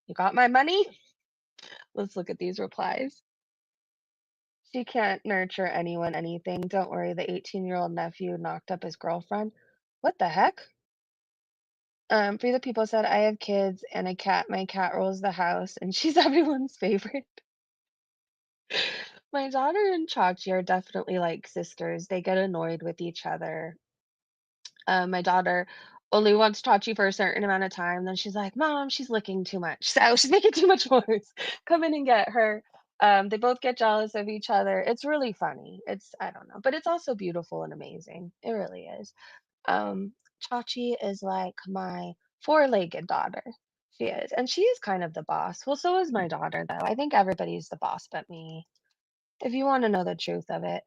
you got my money. Let's look at these replies. She can't nurture anyone anything. Don't worry, the 18-year-old nephew knocked up his girlfriend. What the heck? Free the People said, I have kids and a cat. My cat rolls the house and she's everyone's favorite. My daughter and Chachi are definitely like sisters. They get annoyed with each other. My daughter only wants Chachi for a certain amount of time. Then she's like, Mom, she's licking too much. So she's making too much noise. Come in and get her. They both get jealous of each other. It's really funny. I don't know, but it's also beautiful and amazing. It really is. Um, Chachi is like my four-legged daughter. She is. And she is kind of the boss. Well, so is my daughter, though. I think everybody's the boss but me, if you want to know the truth of it.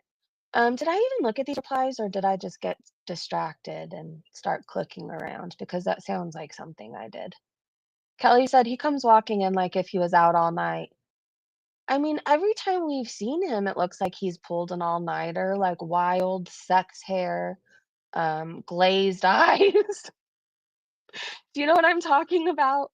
Did I even look at these replies or did I just get distracted and start clicking around? Because that sounds like something I did. Kelly said he comes walking in like if he was out all night. I mean, every time we've seen him, it looks like he's pulled an all-nighter, like wild sex hair, glazed eyes. Do you know what I'm talking about?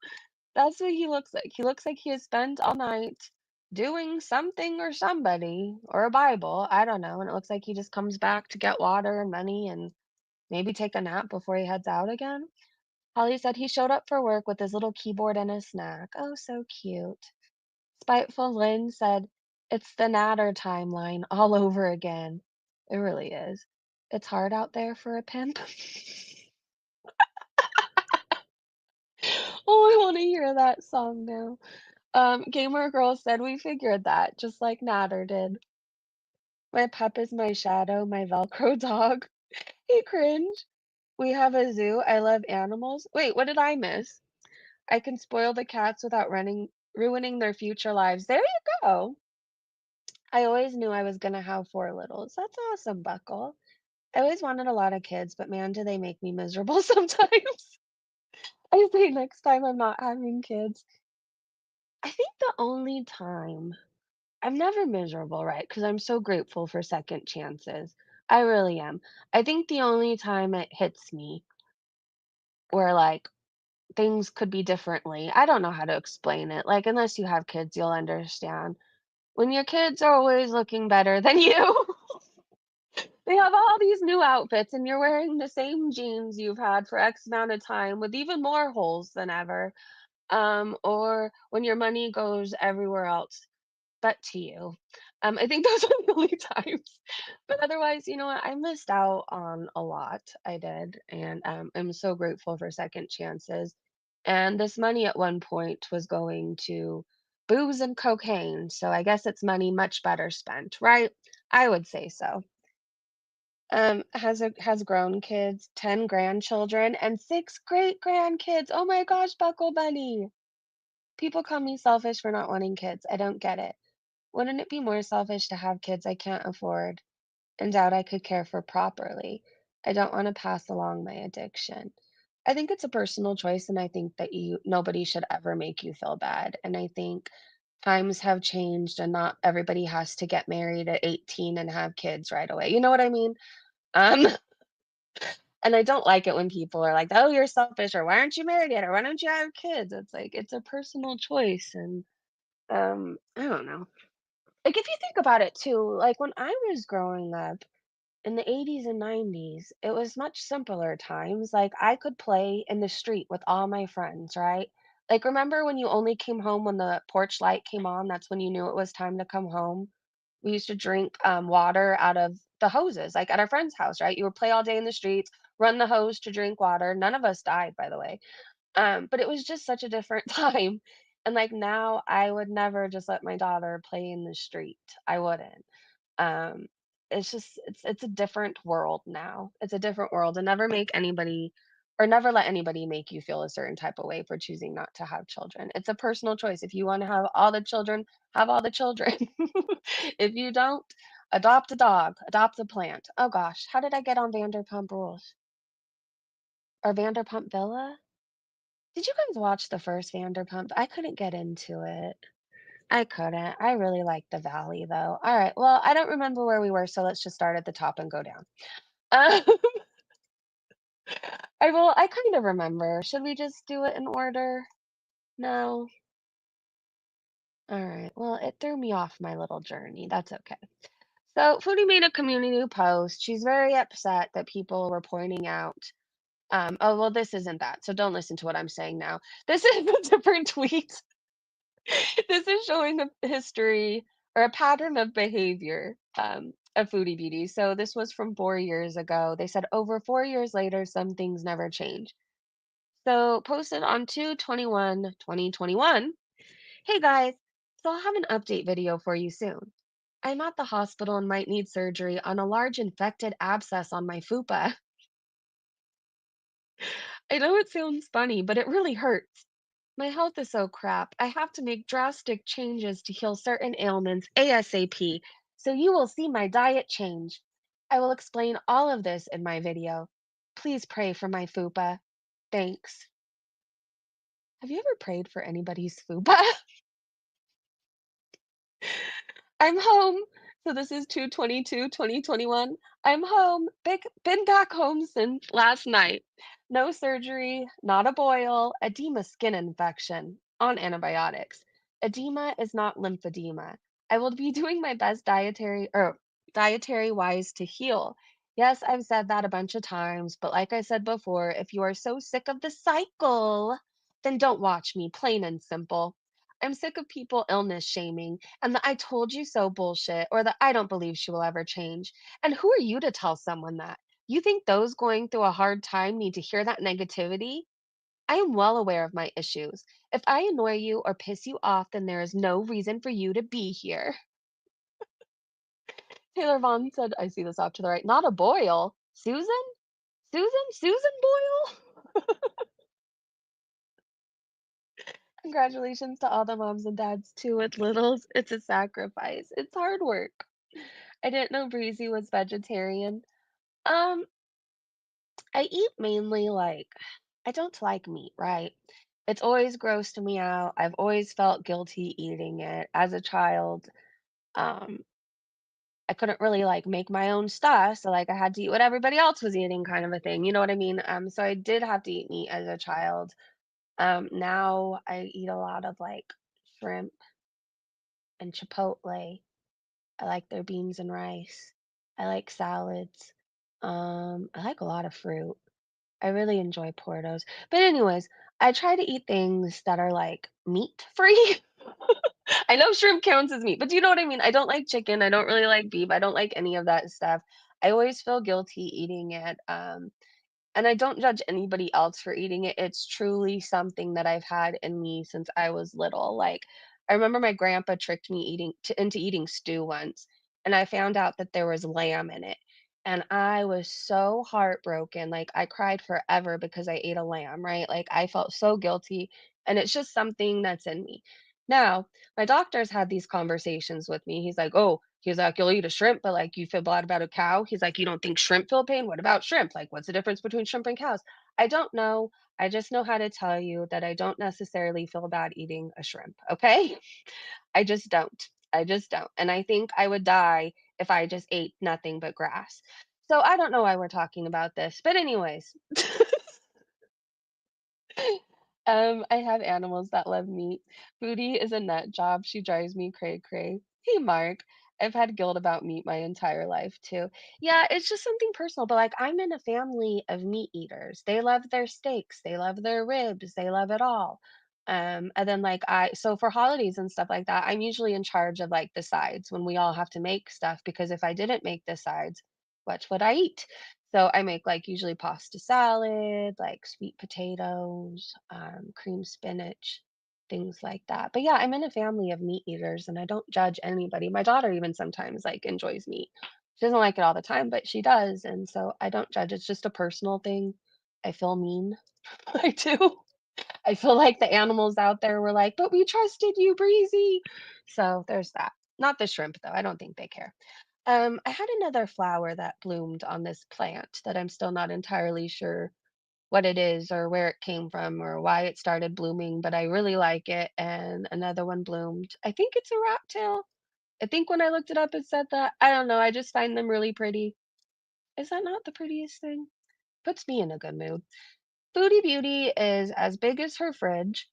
That's what he looks like. He looks like he has spent all night doing something or somebody or a Bible. I don't know. And it looks like he just comes back to get water and money and maybe take a nap before he heads out again. Holly said he showed up for work with his little keyboard and a snack. Oh, so cute. Spiteful Lynn said, it's the Natter timeline all over again. It really is. It's hard out there for a pimp. Oh, I want to hear that song now. Gamer Girl said we figured that, just like Natter did. My pup is my shadow, my Velcro dog. He cringe. We have a zoo. I love animals. Wait, what did I miss? I can spoil the cats without ruining their future lives. There you go. I always knew I was gonna have 4 littles. That's awesome, Buckle. I always wanted a lot of kids, but man, do they make me miserable sometimes. I say next time I'm not having kids. I think the only time I'm never miserable, right? Because I'm so grateful for second chances. I really am. I think the only time it hits me where like things could be differently, I don't know how to explain it. Like, unless you have kids, you'll understand. When your kids are always looking better than you, they have all these new outfits and you're wearing the same jeans you've had for X amount of time with even more holes than ever. Or when your money goes everywhere else but to you. I think those are the only times. But otherwise, you know what? I missed out on a lot. I did. And I'm so grateful for second chances. And this money at one point was going to booze and cocaine. So I guess it's money much better spent, right? I would say so. Has grown kids, 10 grandchildren, and 6 great grandkids. Oh my gosh, Buckle Bunny. People call me selfish for not wanting kids. I don't get it. Wouldn't it be more selfish to have kids I can't afford and doubt I could care for properly? I don't want to pass along my addiction. I think it's a personal choice, and I think that nobody should ever make you feel bad. And I think times have changed, and not everybody has to get married at 18 and have kids right away. You know what I mean? Um, and I don't like it when people are like, "Oh, you're selfish," or "Why aren't you married yet?" or "Why don't you have kids?" It's like it's a personal choice, and I don't know. Like, if you think about it too, like, when I was growing up in the 80s and 90s, it was much simpler times. Like, I could play in the street with all my friends, right? Like, remember when you only came home when the porch light came on? That's when you knew it was time to come home. We used to drink water out of the hoses, like at our friend's house, right? You would play all day in the streets, run the hose to drink water. None of us died, by the way. But it was just such a different time. And like now, I would never just let my daughter play in the street. I wouldn't. Um, it's just it's a different world now. It's a different world, and never make anybody or never let anybody make you feel a certain type of way for choosing not to have children. It's a personal choice. If you want to have all the children, have all the children. If you don't, adopt a dog, adopt a plant. Oh gosh, how did I get on Vanderpump Rules or Vanderpump Villa? Did you guys watch the first Vanderpump? I couldn't get into it. I couldn't. I really liked the Valley though. All right. Well, I don't remember where we were, so let's just start at the top and go down. Um, I kind of remember. Should we just do it in order? No. All right. Well, it threw me off my little journey. That's okay. So, Foodie made a community post. She's very upset that people were pointing out. Oh, well, this isn't that. So don't listen to what I'm saying now. This is a different tweet. This is showing a history or a pattern of behavior of Foodie Beauty. So this was from 4 years ago. They said over 4 years later, some things never change. So posted on 2/21/2021. Hey guys, so I'll have an update video for you soon. I'm at the hospital and might need surgery on a large infected abscess on my fupa. I know it sounds funny, but it really hurts. My health is so crap. I have to make drastic changes to heal certain ailments ASAP, so you will see my diet change. I will explain all of this in my video. Please pray for my fupa. Thanks. Have you ever prayed for anybody's fupa? I'm home. So this is 2/22/2021. I'm home. Been back home since last night. No surgery, not a boil, edema skin infection, on antibiotics. Edema is not lymphedema. I will be doing my best dietary wise to heal. Yes, I've said that a bunch of times, but like I said before, if you are so sick of the cycle, then don't watch me, plain and simple. I'm sick of people illness shaming and the I told you so bullshit or the I don't believe she will ever change. And who are you to tell someone that? You think those going through a hard time need to hear that negativity? I am well aware of my issues. If I annoy you or piss you off, then there is no reason for you to be here. Taylor Vaughn said, I see this off to the right. Not a boil. Susan? Susan Boyle? Congratulations to all the moms and dads too with littles. It's a sacrifice. It's hard work. I didn't know Breezy was vegetarian. Um, I eat mainly like I don't like meat, right? It's always grossed me out. I've always felt guilty eating it. As a child, um, I couldn't really like make my own stuff, so like I had to eat what everybody else was eating kind of a thing. You know what I mean? So I did have to eat meat as a child. Now I eat a lot of like shrimp and chipotle. I like their beans and rice. I like salads. I like a lot of fruit. I really enjoy Portos. But anyways, I try to eat things that are like meat free. I know shrimp counts as meat, but do you know what I mean? I don't like chicken. I don't really like beef. I don't like any of that stuff. I always feel guilty eating it. And I don't judge anybody else for eating it. It's truly something that I've had in me since I was little. Like, I remember my grandpa tricked me into eating stew once, and I found out that there was lamb in it. And I was so heartbroken. Like, I cried forever because I ate a lamb, right? Like, I felt so guilty. And it's just something that's in me. Now, my doctor's had these conversations with me. He's like, oh, he's like, you'll eat a shrimp, but like you feel bad about a cow. He's like, you don't think shrimp feel pain? What about shrimp? Like, what's the difference between shrimp and cows? I don't know. I just know how to tell you that I don't necessarily feel bad eating a shrimp. Okay. I just don't. I just don't. And I think I would die if I just ate nothing but grass. So I don't know why we're talking about this. But, anyways, I have animals that love meat. Foodie is a nut job. She drives me cray cray. Hey, Mark. I've had guilt about meat my entire life too. Yeah, it's just something personal, but like I'm in a family of meat eaters. They love their steaks, they love their ribs, they love it all. And then like so for holidays and stuff like that, I'm usually in charge of like the sides when we all have to make stuff because if I didn't make the sides, what would I eat? So I make like usually pasta salad, like sweet potatoes, cream spinach, things like that. But yeah, I'm in a family of meat eaters and I don't judge anybody. My daughter even sometimes like enjoys meat. She doesn't like it all the time, but she does. And so I don't judge. It's just a personal thing. I feel mean. I do. I feel like the animals out there were like, but we trusted you, Breezy. So there's that. Not the shrimp though. I don't think they care. I had another flower that bloomed on this plant that I'm still not entirely sure what it is or where it came from or why it started blooming, but I really like it. And another one bloomed. I think it's a rat tail. I think when I looked it up, it said that. I don't know. I just find them really pretty. Is that not the prettiest thing? Puts me in a good mood. Foodie Beauty is as big as her fridge,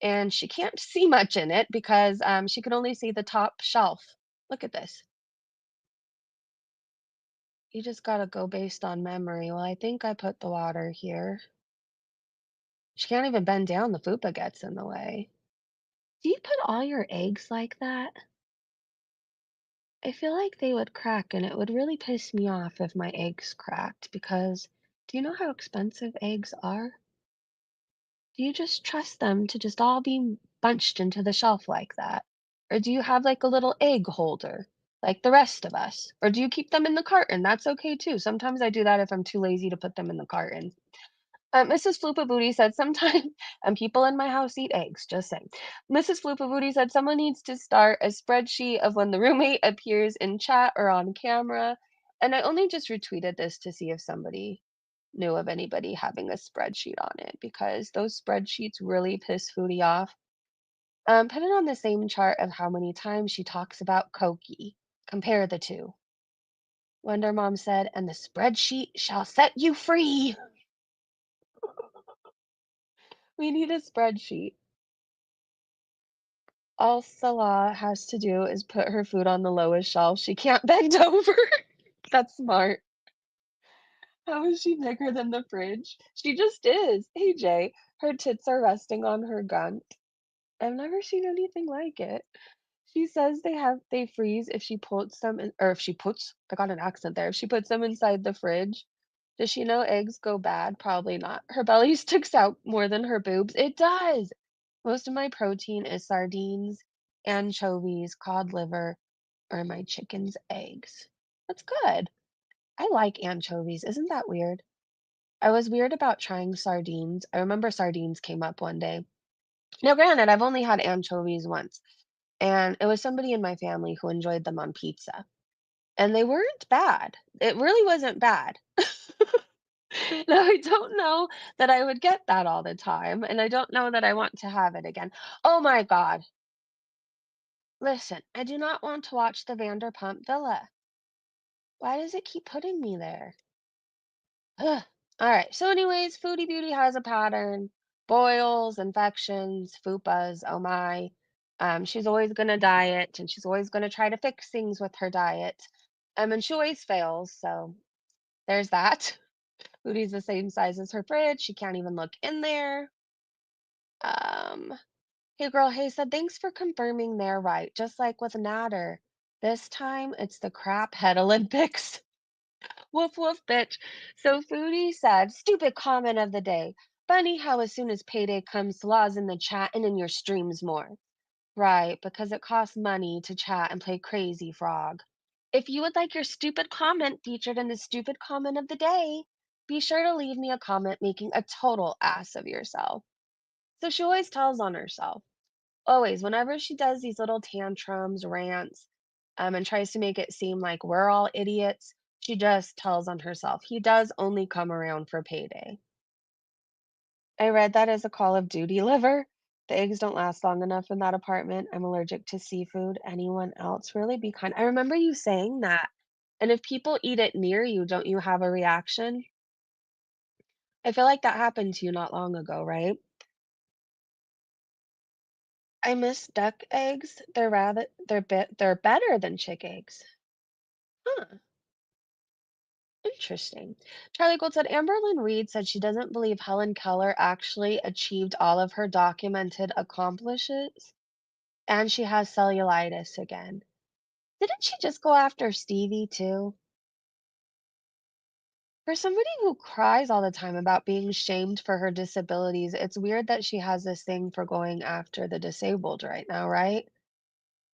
and she can't see much in it because she can only see the top shelf. Look at this. You just gotta go based on memory. Well, I think I put the water here. She can't even bend down, the fupa gets in the way. Do you put all your eggs like that? I feel like they would crack, and it would really piss me off if my eggs cracked because do you know how expensive eggs are? Do you just trust them to just all be bunched into the shelf like that? Or do you have like a little egg holder like the rest of us? Or do you keep them in the carton? That's okay too. Sometimes I do that if I'm too lazy to put them in the carton. Mrs. Floopa Booty said sometimes, and people in my house eat eggs, just saying. Mrs. Floopa Booty said someone needs to start a spreadsheet of when the roommate appears in chat or on camera. And I only just retweeted this to see if somebody knew of anybody having a spreadsheet on it because those spreadsheets really piss Foodie off. Put it on the same chart of how many times she talks about Koki. Compare the two. Wonder Mom said, and the spreadsheet shall set you free. We need a spreadsheet. All Salah has to do is put her food on the lowest shelf. She can't bend over. That's smart. How is she bigger than the fridge? She just is. Hey, Jay, her tits are resting on her gun. I've never seen anything like it. She says they freeze if she puts them in, or if she puts, I got an accent there. If she puts them inside the fridge. Does she know eggs go bad? Probably not. Her belly sticks out more than her boobs. It does. Most of my protein is sardines, anchovies, cod liver, or my chicken's eggs. That's good. I like anchovies. Isn't that weird? I was weird about trying sardines. I remember sardines came up one day. Now, granted, I've only had anchovies once, and it was somebody in my family who enjoyed them on pizza. And they weren't bad. It really wasn't bad. Now, I don't know that I would get that all the time, and I don't know that I want to have it again. Oh my God. Listen, I do not want to watch the Vanderpump Villa. Why does it keep putting me there? Ugh. All right. So, anyways, Foodie Beauty has a pattern: boils, infections, fupas. Oh my. She's always gonna diet, and she's always gonna try to fix things with her diet. And she always fails. So there's that. Foodie's the same size as her fridge. She can't even look in there. Um, hey girl, hey said thanks for confirming they're right. Just like with Natter. This time it's the crap head Olympics. Woof woof, bitch. So Foodie said, stupid comment of the day. Funny how as soon as payday comes, Salah's in the chat and in your streams more. Right, because it costs money to chat and play crazy frog. If you would like your stupid comment featured in the stupid comment of the day, be sure to leave me a comment making a total ass of yourself. So she always tells on herself. Always, whenever she does these little tantrums, rants, and tries to make it seem like we're all idiots, she just tells on herself. He does only come around for payday. I read that as a Call of Duty liver. The eggs don't last long enough in that apartment. I'm allergic to seafood. Anyone else? Really be kind. I remember you saying that. And if people eat it near you, don't you have a reaction? I feel like that happened to you not long ago, right? I miss duck eggs. They're better than chick eggs. Huh. Interesting. Charlie Gold said Amberlynn Reed said she doesn't believe Helen Keller actually achieved all of her documented accomplishes, and she has cellulitis again. Didn't she just go after Stevie too? For somebody who cries all the time about being shamed for her disabilities, it's weird that she has this thing for going after the disabled right now, right?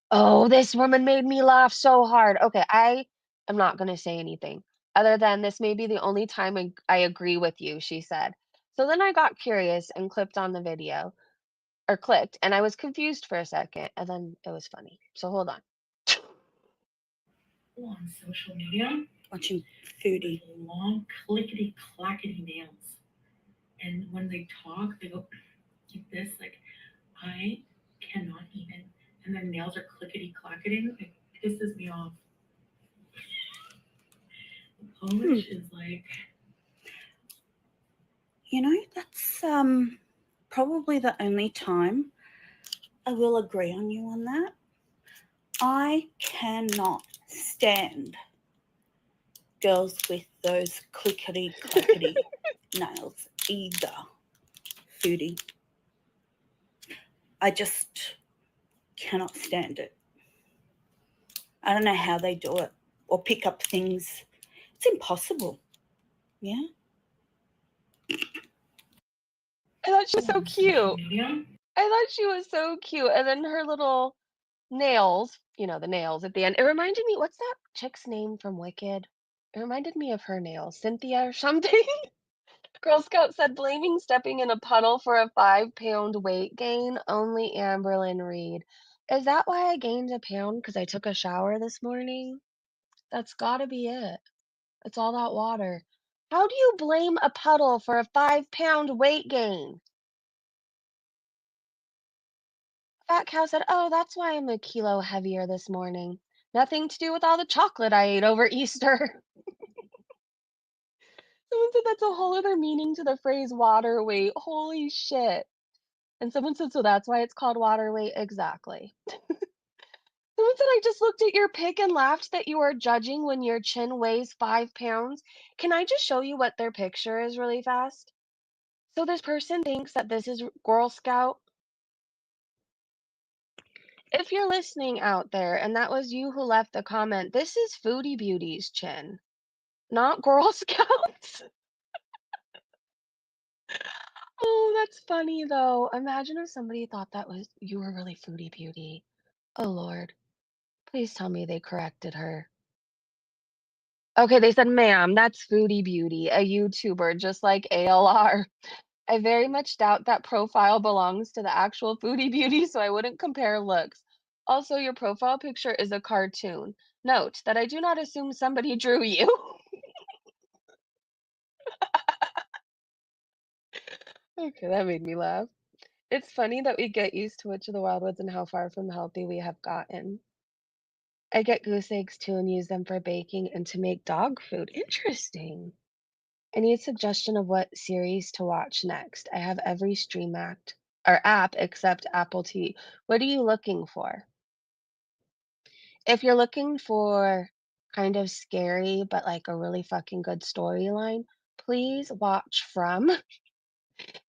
Oh, this woman made me laugh so hard. Okay, I am not going to say anything other than this may be the only time I agree with you, she said. So then I got curious and clicked on the video, or clicked, and I was confused for a second, and then it was funny. So hold on. On social media, Watching Foodie. with long clickety clackety nails, and when they talk, they go like this. Like I cannot even, and their nails are clickety clacketing. It pisses me off. Polish is like, You know, that's probably the only time I will agree on you on that. I cannot stand girls with those clickety clackety nails either. Foodie. I just cannot stand it. I don't know how they do it or pick up things. It's impossible. Yeah. I thought she was so on social cute. media. I thought she was so cute. And then her little nails, the nails at the end. It reminded me, what's that chick's name from Wicked? It reminded me of her nails, Cynthia or something. Girl Scout said blaming stepping in a puddle for a 5-pound weight gain, only Amberlynn Reed. Is that why I gained a pound? Because I took a shower this morning? That's gotta be it. It's all that water. How do you blame a puddle for a 5-pound weight gain? Fat Cow said, oh, that's why I'm a kilo heavier this morning. Nothing to do with all the chocolate I ate over Easter. Someone said that's a whole other meaning to the phrase water weight. Holy shit. And someone said, so that's why it's called water weight? Exactly. Someone said, I just looked at your pic and laughed that you are judging when your chin weighs 5 pounds. Can I just show you what their picture is really fast? So this person thinks that this is Girl Scout. If you're listening out there and that was you who left the comment, this is Foodie Beauty's chin, not Girl Scouts. Oh, that's funny though. Imagine if somebody thought that was you were really Foodie Beauty. Oh Lord. Please tell me they corrected her. Okay, they said, ma'am, that's Foodie Beauty, a YouTuber just like ALR. I very much doubt that profile belongs to the actual Foodie Beauty, so I wouldn't compare looks. Also, your profile picture is a cartoon. Note that I do not assume somebody drew you. Okay, that made me laugh. It's funny that we get used to which of the wildwoods and how far from healthy we have gotten. I get goose eggs too and use them for baking and to make dog food. Interesting. I need a suggestion of what series to watch next. I have every stream act or app except Apple TV. What are you looking for? If you're looking for kind of scary but like a really fucking good storyline, please watch From.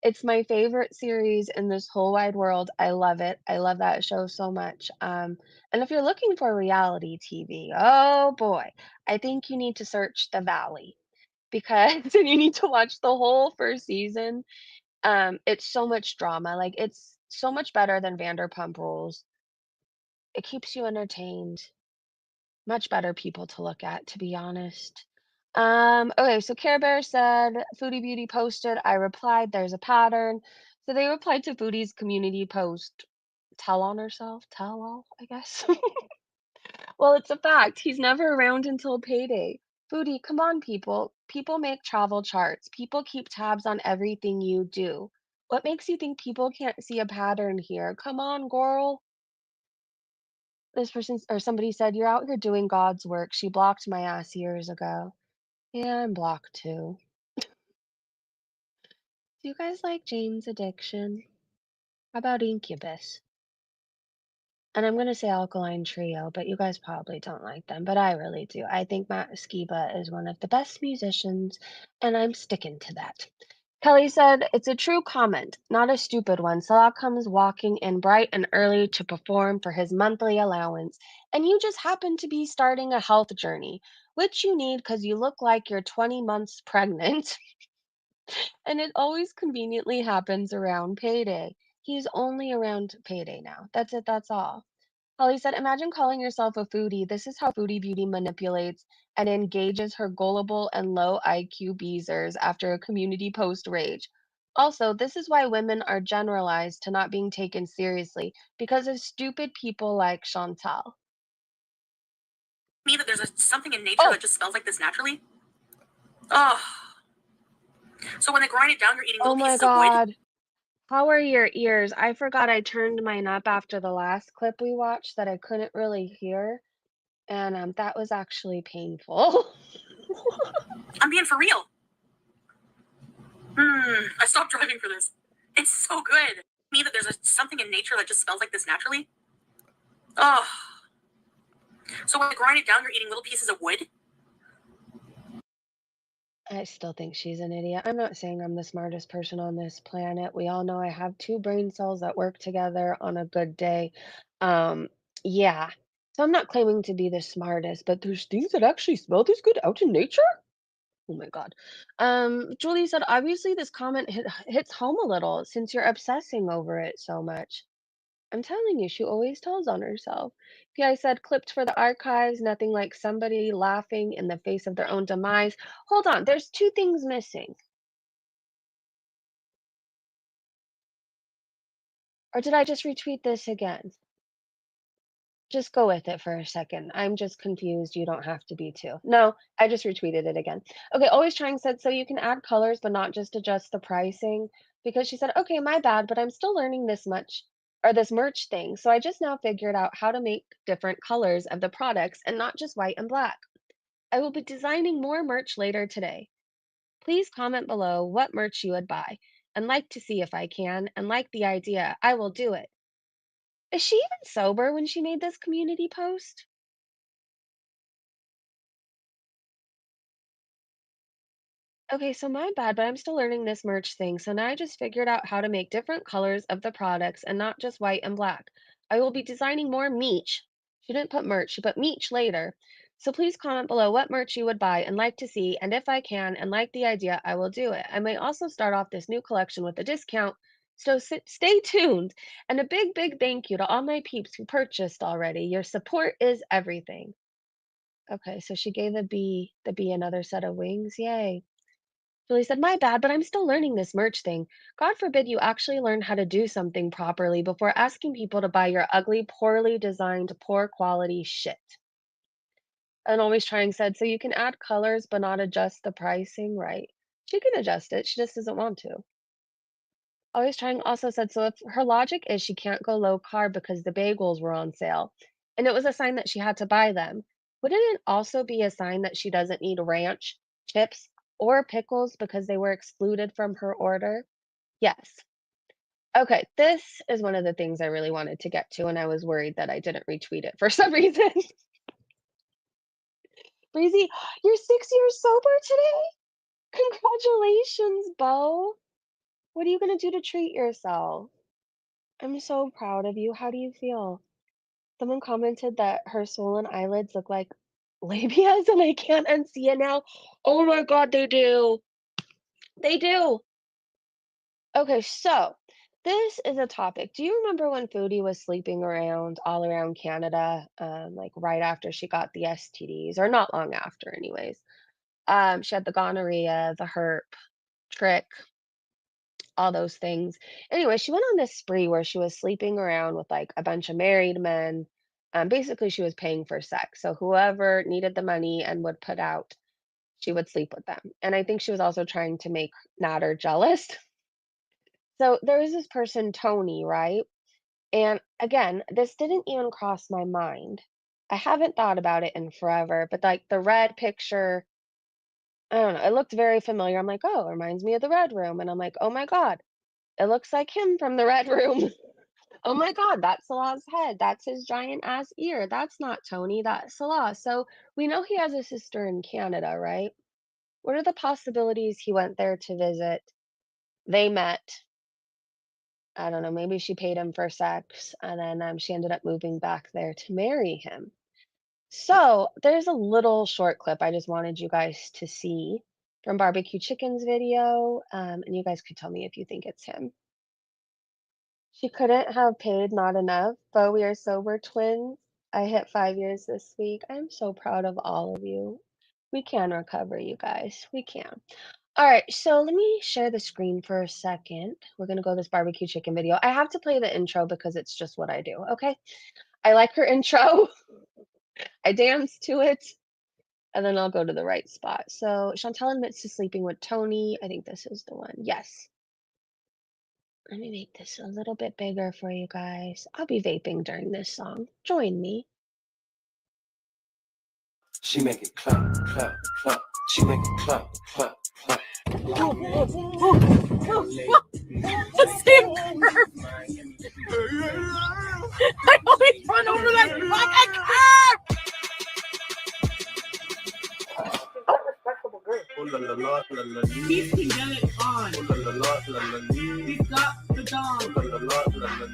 It's my favorite series in this whole wide world. I love it. I love that show so much. And if you're looking for reality TV, oh boy, I think you need to search The Valley because and you need to watch the whole first season. It's so much drama. Like it's so much better than Vanderpump Rules. It keeps you entertained. Much better people to look at, to be honest. Okay, so Care Bear said, Foodie Beauty posted. I replied, there's a pattern. So they replied to Foodie's community post, tell on herself, tell all, I guess. Well, it's a fact. He's never around until payday. Foodie, come on, people. People make travel charts. People keep tabs on everything you do. What makes you think people can't see a pattern here? Come on, girl. This person or somebody said, you're out here doing God's work. She blocked my ass years ago. Yeah, I'm blocked too. Do you guys like Jane's Addiction? How about Incubus? And I'm gonna say Alkaline Trio, but you guys probably don't like them, but I really do. I think Matt Skiba is one of the best musicians, and I'm sticking to that. Kelly said, it's a true comment, not a stupid one. Salah comes walking in bright and early to perform for his monthly allowance, and you just happen to be starting a health journey, which you need because you look like you're 20 months pregnant, and it always conveniently happens around payday. He's only around payday now. That's it, that's all. Holly said, imagine calling yourself a foodie. This is how Foodie Beauty manipulates and engages her gullible and low IQ beezers after a community post rage. Also, this is why women are generalized to not being taken seriously because of stupid people like Chantal. Me that there's something in nature Oh. that just smells like this naturally. Oh. So when they grind it down, you're eating Oh little my pieces of wood. God. How are your ears? I forgot I turned mine up after the last clip we watched that I couldn't really hear. And that was actually painful. I'm being for real. I stopped driving for this. It's so good. Me that there's something in nature that just smells like this naturally. Oh. So when they grind it down, you're eating little pieces of wood. I still think she's an idiot. I'm not saying I'm the smartest person on this planet. We all know I have 2 brain cells that work together on a good day. Yeah. So I'm not claiming to be the smartest, but there's things that actually smell this good out in nature? Oh my God. Julie said, obviously this comment hits home a little since you're obsessing over it so much. I'm telling you, she always tells on herself. PI said, clipped for the archives, nothing like somebody laughing in the face of their own demise. Hold on, there's 2 things missing. Or did I just retweet this again? Just go with it for a second. I'm just confused. You don't have to be too. No, I just retweeted it again. Okay, always trying said, so you can add colors, but not just adjust the pricing. Because she said, okay, my bad, but I'm still learning this much or this merch thing. So I just now figured out how to make different colors of the products and not just white and black. I will be designing more merch later today. Please comment below what merch you would buy. and like to see if I can, and like the idea, I will do it. Is she even sober when she made this community post? Okay, so my bad, but I'm still learning this merch thing. So now I just figured out how to make different colors of the products and not just white and black. I will be designing more meech. She didn't put merch, she put meech later. So please comment below what merch you would buy and like to see, and if I can and like the idea, I will do it. I may also start off this new collection with a discount. So stay tuned. And a big, big thank you to all my peeps who purchased already. Your support is everything. Okay, so she gave the bee another set of wings. Yay. Julie said, "My bad, but I'm still learning this merch thing. God forbid you actually learn how to do something properly before asking people to buy your ugly, poorly designed, poor quality shit." And Always Trying said, "So you can add colors but not adjust the pricing, right?" She can adjust it, she just doesn't want to. Always Trying also said, "So if her logic is she can't go low carb because the bagels were on sale, and it was a sign that she had to buy them, wouldn't it also be a sign that she doesn't need ranch, chips, or pickles because they were excluded from her order?" Yes. Okay, this is one of the things I really wanted to get to, and I was worried that I didn't retweet it for some reason. Breezy, you're 6 years sober today? Congratulations, Bo. What are you gonna do to treat yourself? I'm so proud of you. How do you feel? Someone commented that her swollen eyelids look like labias, and I can't unsee it now. Oh my god, they do. They do. Okay, so this is a topic. Do you remember when Foodie was sleeping around all around Canada, like right after she got the STDs, or not long after, anyways? She had the gonorrhea, the herp, trick, all those things. Anyway, she went on this spree where she was sleeping around with like a bunch of married men. Basically, she was paying for sex. So whoever needed the money and would put out, she would sleep with them. And I think she was also trying to make Natter jealous. So there was this person, Tony, right? And again, this didn't even cross my mind. I haven't thought about it in forever, but like the red picture, I don't know, it looked very familiar. I'm like, oh, it reminds me of the red room. And I'm like, oh my God, it looks like him from the red room. Oh my God, that's Salah's head. That's his giant ass ear. That's not Tony, that's Salah. So we know he has a sister in Canada, right? What are the possibilities he went there to visit? They met. I don't know, maybe she paid him for sex, and then she ended up moving back there to marry him. So there's a little short clip I just wanted you guys to see from Barbecue Chicken's video, and you guys could tell me if you think it's him. She couldn't have paid not enough, but we are sober twins. I hit 5 years this week. I'm so proud of all of you. We can recover, you guys. We can. All right, so let me share the screen for a second. We're gonna go this barbecue chicken video. I have to play the intro because it's just what I do, okay? I like her intro. I dance to it, and then I'll go to the right spot. So Chantal admits to sleeping with Tony. I think this is the one. Yes. Let me make this a little bit bigger for you guys. I'll be vaping during this song. Join me. She make it clap, clap, clap. She make it clap, clap, clap. I always run over that fucking curb. He's can get it on. He's got the dong.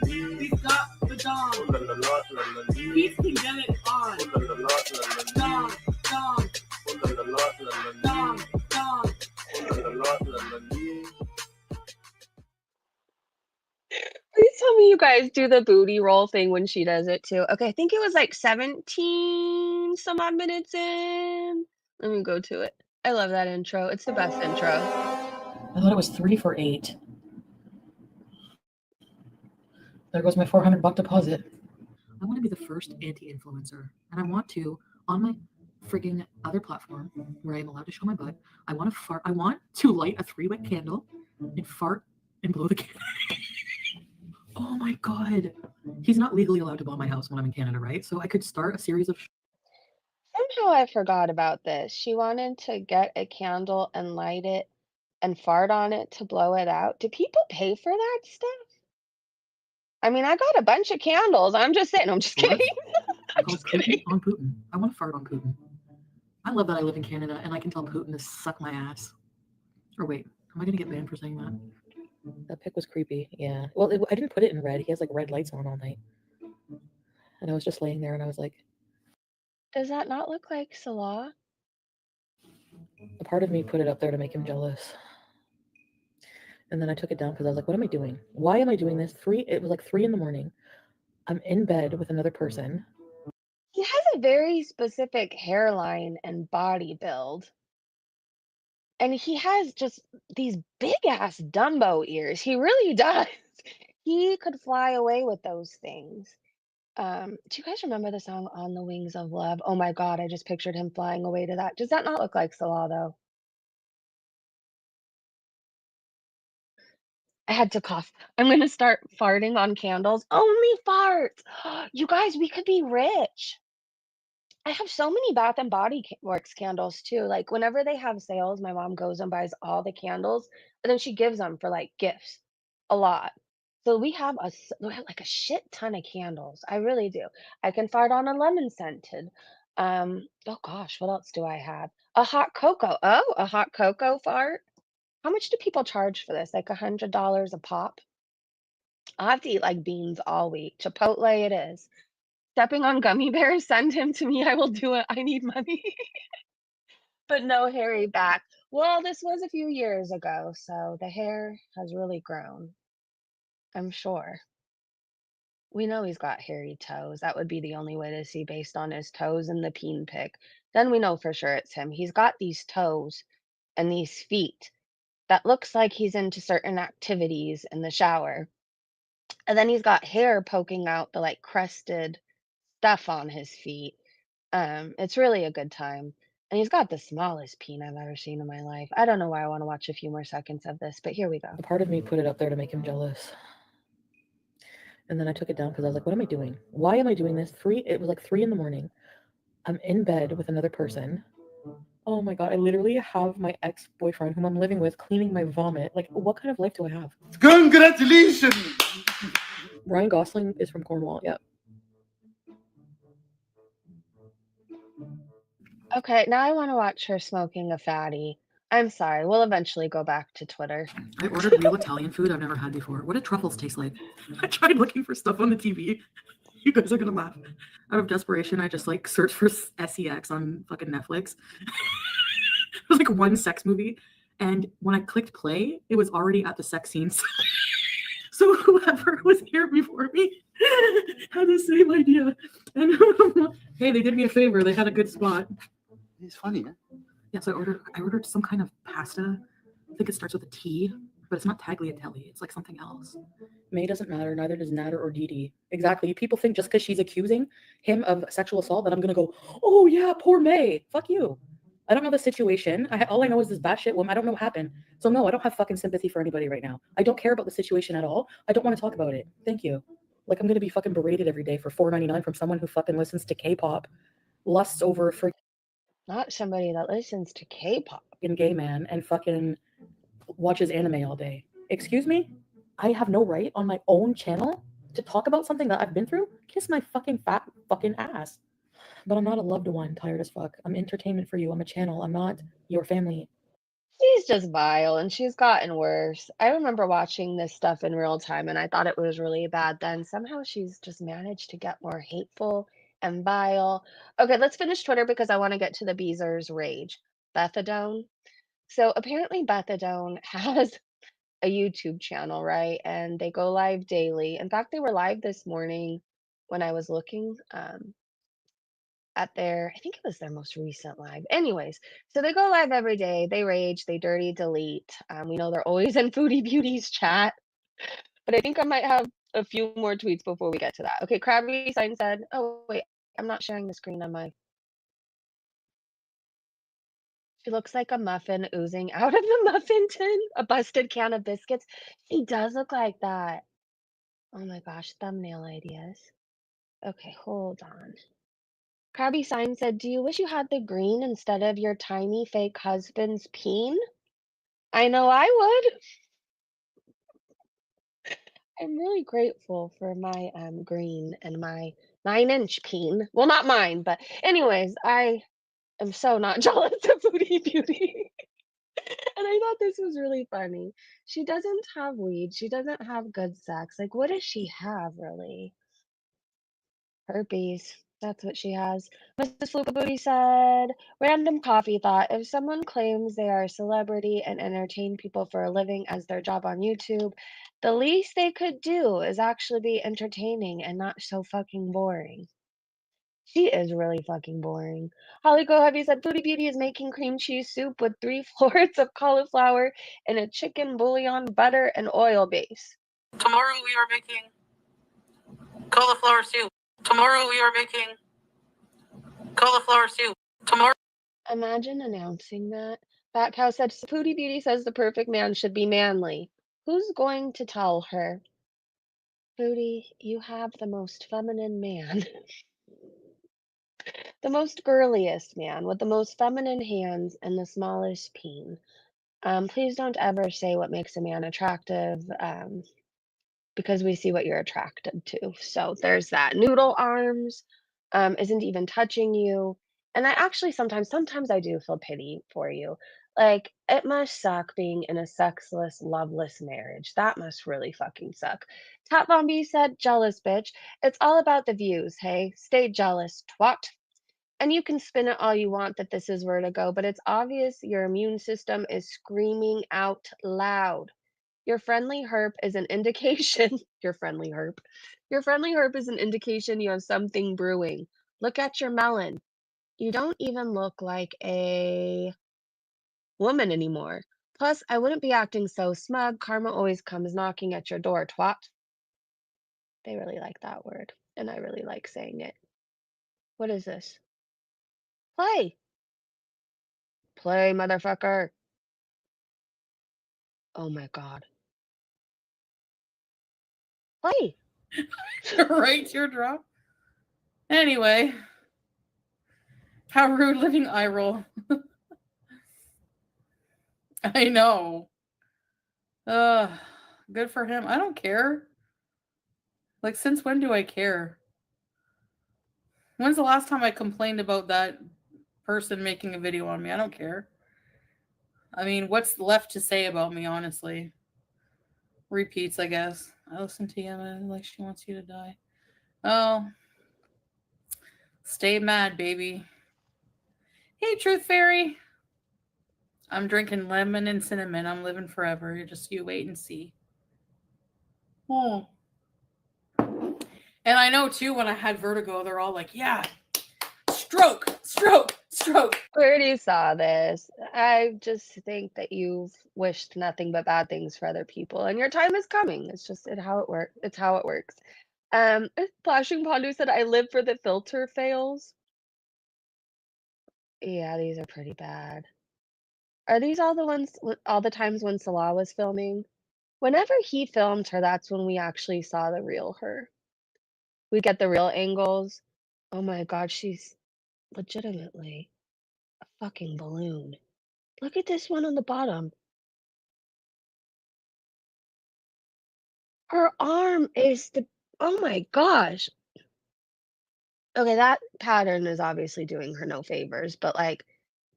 He's got the dong. He's can get it on. Dong, dong. Dong, dong. Please tell me you guys do the booty roll thing when she does it too. Okay, I think it was like 17 some odd minutes in. Let me go to it. I love that intro. It's the best intro. I thought it was 3 for 8. There goes my $400 deposit. I want to be the first anti-influencer, and I want to, on my frigging other platform where I'm allowed to show my butt, I want to fart. I want to light a 3-wick candle and fart and blow the candle. Oh my God. He's not legally allowed to bomb my house when I'm in Canada, right? So I could start a series of... Somehow I forgot about this. She wanted to get a candle and light it and fart on it to blow it out. Do people pay for that stuff? I mean, I got a bunch of candles. I'm just saying. I'm just What? kidding. I'm Called just kidding. Putin on Putin. I want to fart on Putin. I love that I live in Canada and I can tell Putin to suck my ass. Or wait, am I gonna get banned for saying that? That pic was creepy. Yeah. Well, I didn't put it in red. He has like red lights on all night. And I was just laying there and I was like, Does that not look like Salah? a part of me put it up there to make him jealous. And then I took it down because I was like, what am I doing? Why am I doing this? It was like 3 in the morning. I'm in bed with another person. He has a very specific hairline and body build. And he has just these big ass Dumbo ears. He really does. He could fly away with those things. Do you guys remember the song On the Wings of Love? Oh my God, I just pictured him flying away to that. Does that not look like Salah though? I had to cough. I'm gonna start farting on candles. Only farts. You guys, we could be rich. I have so many Bath and Body Works candles too. Like whenever they have sales, my mom goes and buys all the candles, and then she gives them for like gifts, a lot. So we have like a shit ton of candles. I really do. I can fart on a lemon scented. Oh gosh, what else do I have? A hot cocoa. Oh, a hot cocoa fart. How much do people charge for this? Like $100 a pop? I'll have to eat like beans all week. Chipotle it is. Stepping on gummy bears, send him to me. I will do it. I need money. But no hairy back. Well, this was a few years ago, so the hair has really grown. I'm sure. We know he's got hairy toes. That would be the only way to see based on his toes and the peen pic. Then we know for sure it's him. He's got these toes and these feet that looks like he's into certain activities in the shower. And then he's got hair poking out the like crusted stuff on his feet. It's really a good time. And he's got the smallest peen I've ever seen in my life. I don't know why I want to watch a few more seconds of this, but here we go. A part of me put it up there to make him jealous. And then I took it down because I was like, what am I doing? Why am I doing this? It was like 3 in the morning. I'm in bed with another person. Oh my God, I literally have my ex-boyfriend whom I'm living with cleaning my vomit. Like, what kind of life do I have? Congratulations! Ryan Gosling is from Cornwall, yeah. Okay, now I want to watch her smoking a fatty. I'm sorry, we'll eventually go back to Twitter. I ordered real Italian food I've never had before. What do truffles taste like? I tried looking for stuff on the TV. You guys are gonna laugh. Out of desperation, I just like searched for SEX on fucking Netflix. It was like one sex movie, and when I clicked play, it was already at the sex scenes. So whoever was here before me had the same idea. And hey, they did me a favor. They had a good spot. It's funny, huh? Yeah, so I ordered some kind of pasta. I think it starts with a T, but it's not tagliatelle. It's like something else. May doesn't matter. Neither does Nader or Didi. Exactly. People think just because she's accusing him of sexual assault that I'm gonna go, oh yeah, poor May. Fuck you. I don't know the situation. All I know is this batshit woman. I don't know what happened. So no, I don't have fucking sympathy for anybody right now. I don't care about the situation at all. I don't want to talk about it. Thank you. Like I'm gonna be fucking berated every day for $4.99 from someone who fucking listens to K-pop, lusts over a freaking Not somebody that listens to K-pop. gay man, and fucking watches anime all day. Excuse me? I have no right on my own channel to talk about something that I've been through? Kiss my fucking fat fucking ass. But I'm not a loved one, tired as fuck. I'm entertainment for you. I'm a channel. I'm not your family. She's just vile and she's gotten worse. I remember watching this stuff in real time and I thought it was really bad then. Somehow she's just managed to get more hateful and vile. Okay, let's finish Twitter because I want to get to the Beezers rage. Bethadone. So apparently Bethadone has a YouTube channel, right? And they go live daily. In fact, they were live this morning when I was looking. At their, I think it was their most recent live. Anyways, so they go live every day. They rage, they dirty, delete. We know they're always in Foodie Beauty's chat, but I think I might have a few more tweets before we get to that. Okay, Krabby Sign said, oh wait, I'm not sharing the screen on my. She looks like a muffin oozing out of the muffin tin, a busted can of biscuits. She does look like that. Oh my gosh, thumbnail ideas. Okay, hold on. Krabby Sign said, do you wish you had the green instead of your tiny fake husband's peen? I know I would. I'm really grateful for my green and my 9-inch peen. Well, not mine, but anyways, I am so not jealous of Foodie Beauty. And I thought this was really funny. She doesn't have weed. She doesn't have good sex. Like, what does she have, really? Herpes. That's what she has. Mrs. Fluka Booty said, random coffee thought. If someone claims they are a celebrity and entertain people for a living as their job on YouTube, the least they could do is actually be entertaining and not so fucking boring. She is really fucking boring. Holly Go Heavy said, Foodie Beauty is making cream cheese soup with 3 floorts of cauliflower and a chicken bouillon, butter, and oil base. Tomorrow we are making cauliflower soup. Tomorrow we are making cauliflower soup. Tomorrow. Imagine announcing that. Fat Cow said, Foodie Beauty says the perfect man should be manly. Who's going to tell her? Foodie, you have the most feminine man. The most girliest man with the most feminine hands and the smallest peen. Please don't ever say what makes a man attractive, because we see what you're attracted to. So there's that. Noodle arms, isn't even touching you. And I actually sometimes I do feel pity for you. Like, it must suck being in a sexless, loveless marriage. That must really fucking suck. Tap Von B said, jealous bitch. It's all about the views, hey? Stay jealous, twat. And you can spin it all you want that this is where to go, but it's obvious your immune system is screaming out loud. Your friendly herp is an indication. Your friendly herp. Your friendly herp is an indication you have something brewing. Look at your melon. You don't even look like a woman anymore. Plus, I wouldn't be acting so smug. Karma always comes knocking at your door, twat. They really like that word, and I really like saying it. What is this? Play. Play, motherfucker. Oh my god. Play. Right teardrop. Anyway. How rude, living eye roll. I know. Good for him. I don't care. Like, since when do I care? When's the last time I complained about that person making a video on me? I don't care. I mean, what's left to say about me, honestly? Repeats, I guess. I listen to Yama like she wants you to die. Oh. Stay mad, baby. Hey, Truth Fairy. I'm drinking lemon and cinnamon. I'm living forever. You wait and see. Oh. And I know, too, when I had vertigo, they're all like, yeah, stroke, stroke, stroke. We already saw this. I just think that you've wished nothing but bad things for other people, and your time is coming. It's just how it works. It's how it works. Flashing Pondu said, "I live for the filter fails." Yeah, these are pretty bad. Are these all the ones, all the times when Salah was filming? Whenever he filmed her, that's when we actually saw the real her. We get the real angles. Oh my god, she's legitimately a fucking balloon. Look at this one on the bottom. Her arm is oh my gosh. Okay, that pattern is obviously doing her no favors, but, like,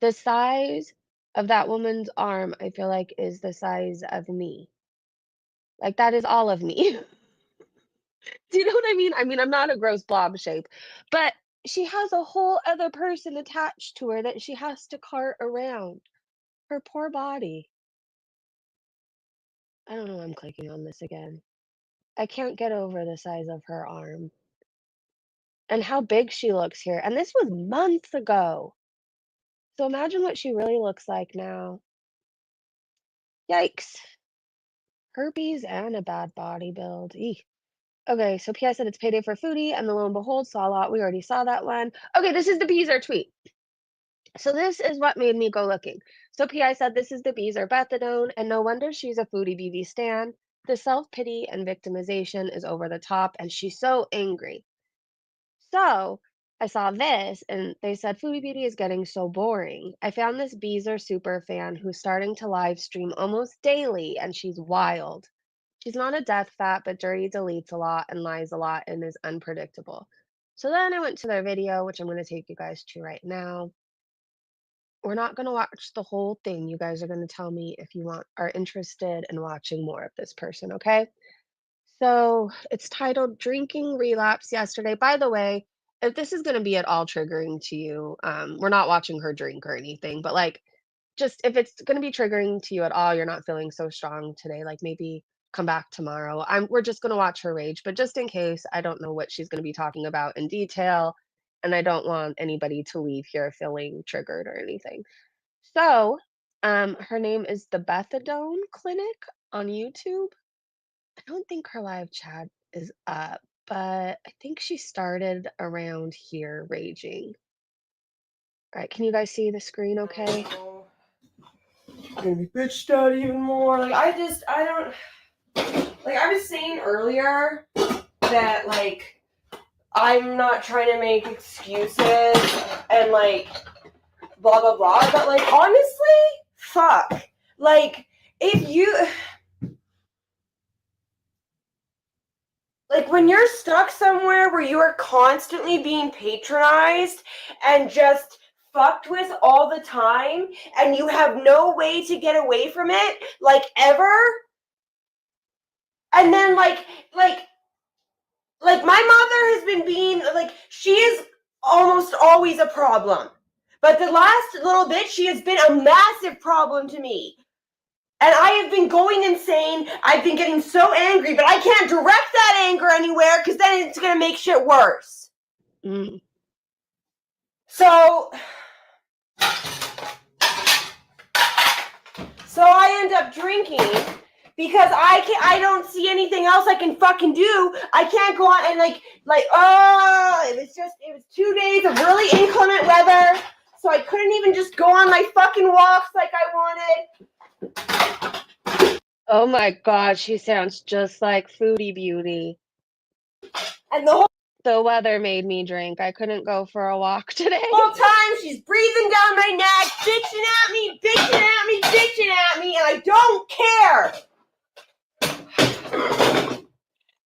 the size of that woman's arm, I feel like, is the size of me. Like, that is all of me. Do you know what I mean? I mean, I'm not a gross blob shape, but she has a whole other person attached to her that she has to cart around. Her poor body. I don't know why I'm clicking on this again. I can't get over the size of her arm. And how big she looks here, and this was months ago. So imagine what she really looks like now. Yikes. Herpes and a bad body build. Eek. Okay, so P.I. said it's payday for Foodie, and lo and behold, saw a lot. We already saw that one. Okay, this is the beezer tweet. So this is what made me go looking. So P.I. said this is the beezer Bethadone, and no wonder she's a Foodie BB stan. The self-pity and victimization is over the top, and she's so angry. So I saw this and they said Foodie Beauty is getting so boring. I found this Beezer super fan who's starting to live stream almost daily and she's wild. She's not a death fat, but dirty deletes a lot and lies a lot and is unpredictable. So then I went to their video, which I'm going to take you guys to right now. We're not going to watch the whole thing. You guys are going to tell me if you are interested in watching more of this person, okay? So it's titled Drinking Relapse Yesterday. By the way, if this is going to be at all triggering to you, we're not watching her drink or anything, but like, just if it's going to be triggering to you at all, you're not feeling so strong today, like maybe come back tomorrow. We're just going to watch her rage, but just in case, I don't know what she's going to be talking about in detail, and I don't want anybody to leave here feeling triggered or anything. So, her name is the Bethadone Clinic on YouTube. I don't think her live chat is up, but I think she started around here raging. All right, can you guys see the screen okay? I'm gonna be bitched out even more. Like, I don't. Like, I was saying earlier that, like, I'm not trying to make excuses and, like, blah, blah, blah. But, like, honestly, fuck. Like, if you. Like, when you're stuck somewhere where you are constantly being patronized and just fucked with all the time, and you have no way to get away from it, like, ever, and then, like, my mother has been being, like, she is almost always a problem. But the last little bit, she has been a massive problem to me. And I have been going insane. I've been getting so angry, but I can't direct that anger anywhere because then it's going to make shit worse. Mm. So I end up drinking because I don't see anything else I can fucking do. I can't go on and it was 2 days of really inclement weather, so I couldn't even just go on my fucking walks like I wanted. Oh my god, she sounds just like Foodie Beauty. And the The weather made me drink. I couldn't go for a walk today. whole time she's breathing down my neck, bitching at me, and I don't care.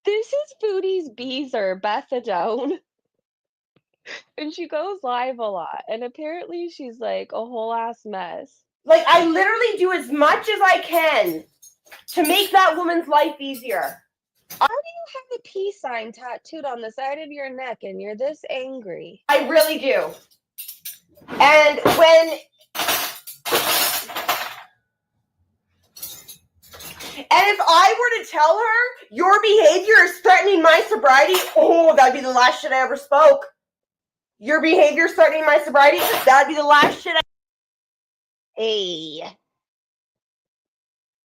This is Foodie's Beezer, Bethadone. And she goes live a lot. And apparently she's like a whole ass mess. Like, I literally do as much as I can to make that woman's life easier. How do you have a peace sign tattooed on the side of your neck and you're this angry? I really do. And when... And if I were to tell her your behavior is threatening my sobriety, oh, that'd be the last shit I ever spoke. Your behavior is threatening my sobriety, that'd be the last shit I... Hey.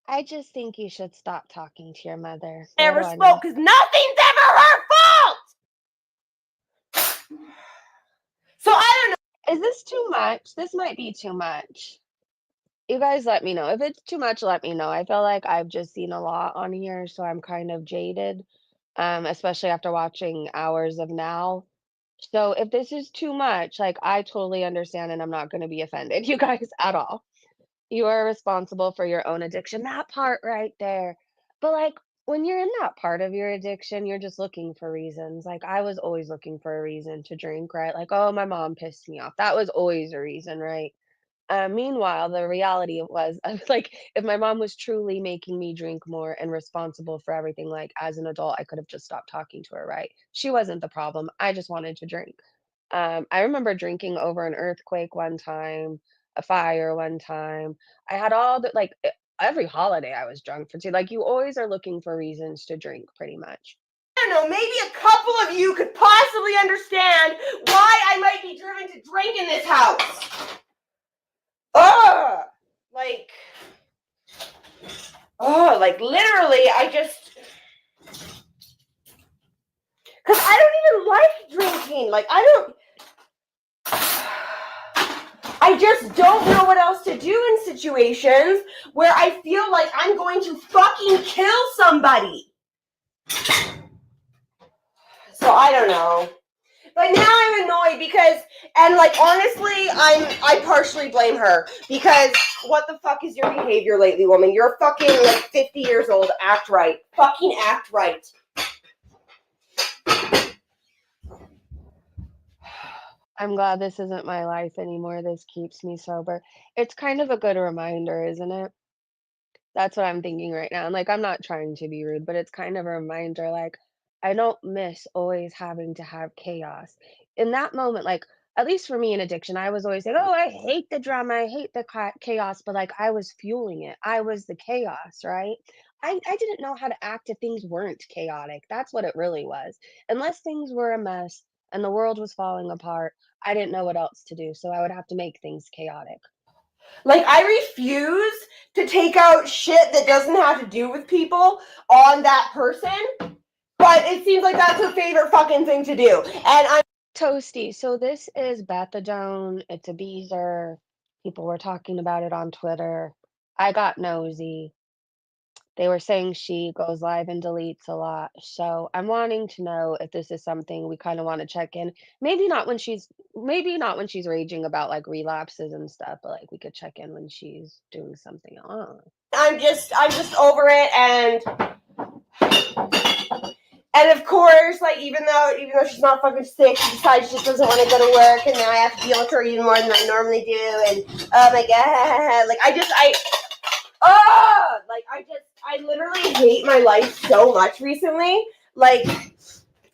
I just think you should stop talking to your mother. ever spoke, because nothing's ever her fault! So I don't know. Is this too much? This might be too much. You guys let me know. If it's too much, let me know. I feel like I've just seen a lot on here, so I'm kind of jaded, especially after watching hours of Now. So if this is too much, like, I totally understand and I'm not going to be offended, you guys, at all. You are responsible for your own addiction. That part right there. But like, when you're in that part of your addiction, you're just looking for reasons. Like, I was always looking for a reason to drink, right? Like, oh, my mom pissed me off. That was always a reason, right? Meanwhile, the reality was, I was like, if my mom was truly making me drink more and responsible for everything, like as an adult, I could have just stopped talking to her, right? She wasn't the problem. I just wanted to drink. I remember drinking over an earthquake one time, a fire one time. I had all the, like, every holiday I was drunk for too. Like, you always are looking for reasons to drink, pretty much. I don't know, maybe a couple of you could possibly understand why I might be driven to drink in this house. Like literally, because I don't even like drinking. Like, I just don't know what else to do in situations where I feel like I'm going to fucking kill somebody. So I don't know. But now I'm annoyed because, and like honestly, I partially blame her because what the fuck is your behavior lately, woman? You're fucking like 50 years old. Act right. Fucking act right. I'm glad this isn't my life anymore. This keeps me sober. It's kind of a good reminder, isn't it? That's what I'm thinking right now. And like, I'm not trying to be rude, but it's kind of a reminder. Like, I don't miss always having to have chaos. In that moment, like, at least for me in addiction, I was always like, oh, I hate the drama, I hate the chaos, but like, I was fueling it. I was the chaos, right? I didn't know how to act if things weren't chaotic. That's what it really was. Unless things were a mess and the world was falling apart, I didn't know what else to do. So I would have to make things chaotic. Like, I refuse to take out shit that doesn't have to do with people on that person, but it seems like that's her favorite fucking thing to do. And I'm Toasty. So this is Bethadone. It's a beezer. People were talking about it on Twitter. I got nosy. They were saying she goes live and deletes a lot. So I'm wanting to know if this is something we kind of want to check in. Maybe not when she's raging about like relapses and stuff, but like we could check in when she's doing something else. I'm just over it, and of course, like even though she's not fucking sick, she decides she just doesn't want to go to work, and now I have to deal with her even more than I normally do. And oh my god, like I literally hate my life so much recently. Like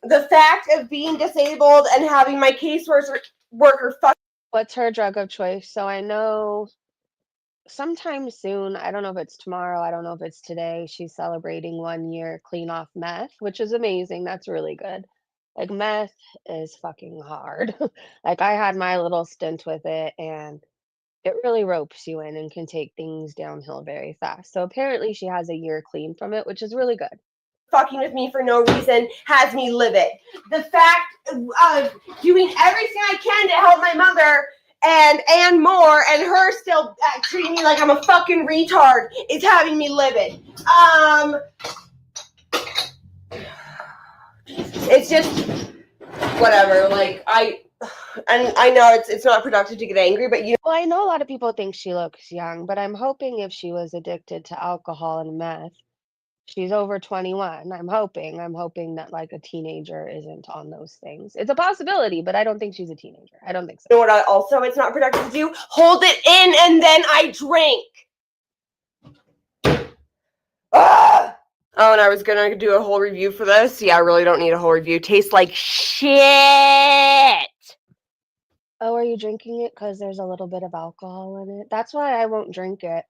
the fact of being disabled and having my caseworker fuck. What's her drug of choice? So I know sometime soon, I don't know if it's tomorrow, I don't know if it's today, she's celebrating 1 year clean off meth, which is amazing. That's really good. Like meth is fucking hard. Like I had my little stint with it and it really ropes you in and can take things downhill very fast. So apparently she has a year clean from it, which is really good. Fucking with me for no reason has me livid. The fact of doing everything I can to help my mother and more, and her still treating me like I'm a fucking retard is having me livid. It's just whatever. Like I know it's not productive to get angry, but Well, I know a lot of people think she looks young, but I'm hoping if she was addicted to alcohol and meth, she's over 21. I'm hoping that like a teenager isn't on those things. It's a possibility, but I don't think she's a teenager. I don't think so. you know what? Also, it's not productive to do. Hold it in, and then I drink. Ugh! Oh, and I was gonna do a whole review for this. Yeah, I really don't need a whole review. Tastes like shit. Oh, are you drinking it because there's a little bit of alcohol in it? That's why I won't drink it.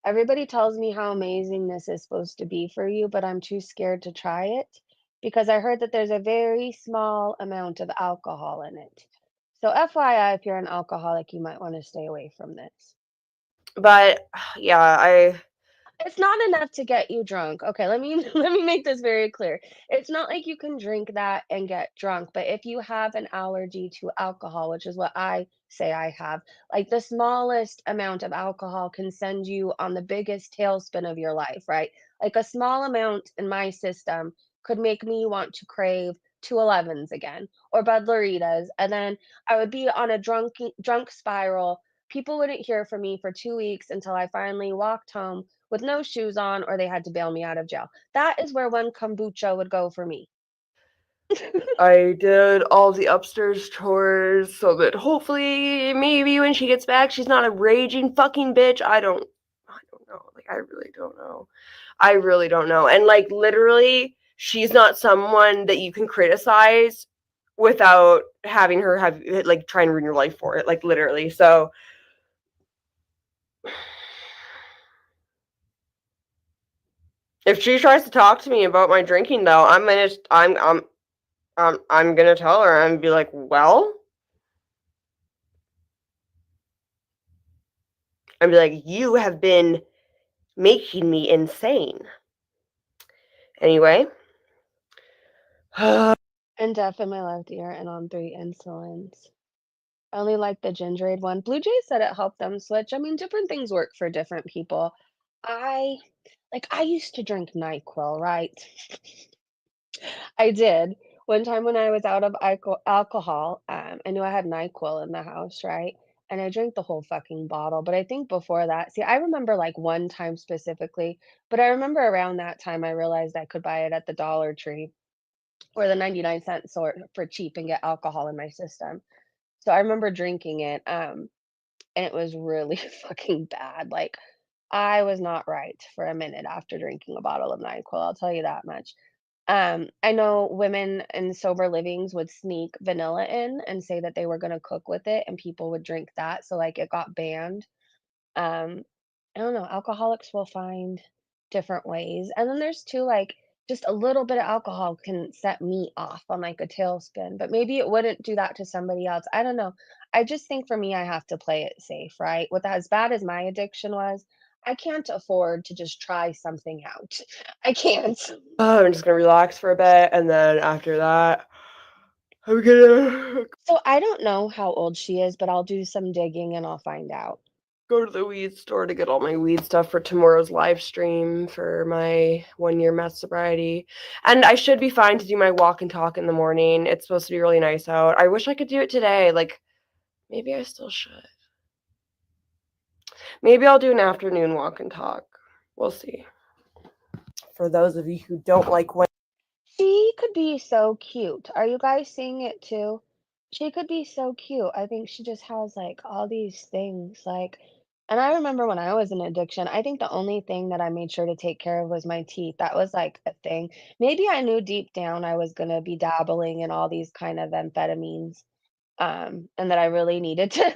Everybody tells me how amazing this is supposed to be for you, but I'm too scared to try it because I heard that there's a very small amount of alcohol in it. So FYI, if you're an alcoholic, you might want to stay away from this. But yeah, It's not enough to get you drunk. Okay, let me let me make this very clear. It's not like you can drink that and get drunk, but if you have an allergy to alcohol, which is what I say I have, like the smallest amount of alcohol can send you on the biggest tailspin of your life, right? Like a small amount in my system could make me want to crave 211s again or Budlaritas, and then I would be on a drunk spiral. People wouldn't hear from me for 2 weeks until I finally walked home with no shoes on or they had to bail me out of jail. That is where one kombucha would go for me. I did all the upstairs chores so that hopefully maybe when she gets back she's not a raging fucking bitch. I don't know. Like I really don't know. And like literally she's not someone that you can criticize without having her have like try and ruin your life for it. Like literally. So if she tries to talk to me about my drinking though, I'm gonna tell her and be like, well, and be like, you have been making me insane. Anyway. And deaf in my left ear and on 3 insulins. I only like the gingerade one. Blue Jay said it helped them switch. I mean, different things work for different people. I used to drink NyQuil, right? I did. One time when I was out of alcohol, I knew I had NyQuil in the house, right? And I drank the whole fucking bottle. But I think before that, see, I remember like one time specifically, but I remember around that time I realized I could buy it at the Dollar Tree or the 99-cent store for cheap and get alcohol in my system. So I remember drinking it, and it was really fucking bad. Like, I was not right for a minute after drinking a bottle of NyQuil, I'll tell you that much. I know women in sober livings would sneak vanilla in and say that they were gonna cook with it, and people would drink that, so, like, it got banned. Um, I don't know, alcoholics will find different ways, and then there's too, like, just a little bit of alcohol can set me off on, like, a tailspin, but maybe it wouldn't do that to somebody else, I don't know. I just think for me, I have to play it safe, right? With as bad as my addiction was, I can't afford to just try something out. I can't. Oh, I'm just gonna relax for a bit, and then after that, I'm gonna So I don't know how old she is, but I'll do some digging and I'll find out. go to the weed store to get all my weed stuff for tomorrow's live stream for my 1-year meth sobriety. And I should be fine to do my walk and talk in the morning. It's supposed to be really nice out. I wish I could do it today. Like, maybe I still should. Maybe I'll do an afternoon walk and talk. We'll see. For those of you who don't like when She could be so cute. Are you guys seeing it too? She could be so cute. I think she just has like all these things like and I remember when I was in addiction, I think the only thing that I made sure to take care of was my teeth. That was like a thing. Maybe I knew deep down I was gonna be dabbling in all these kind of amphetamines, and that I really needed to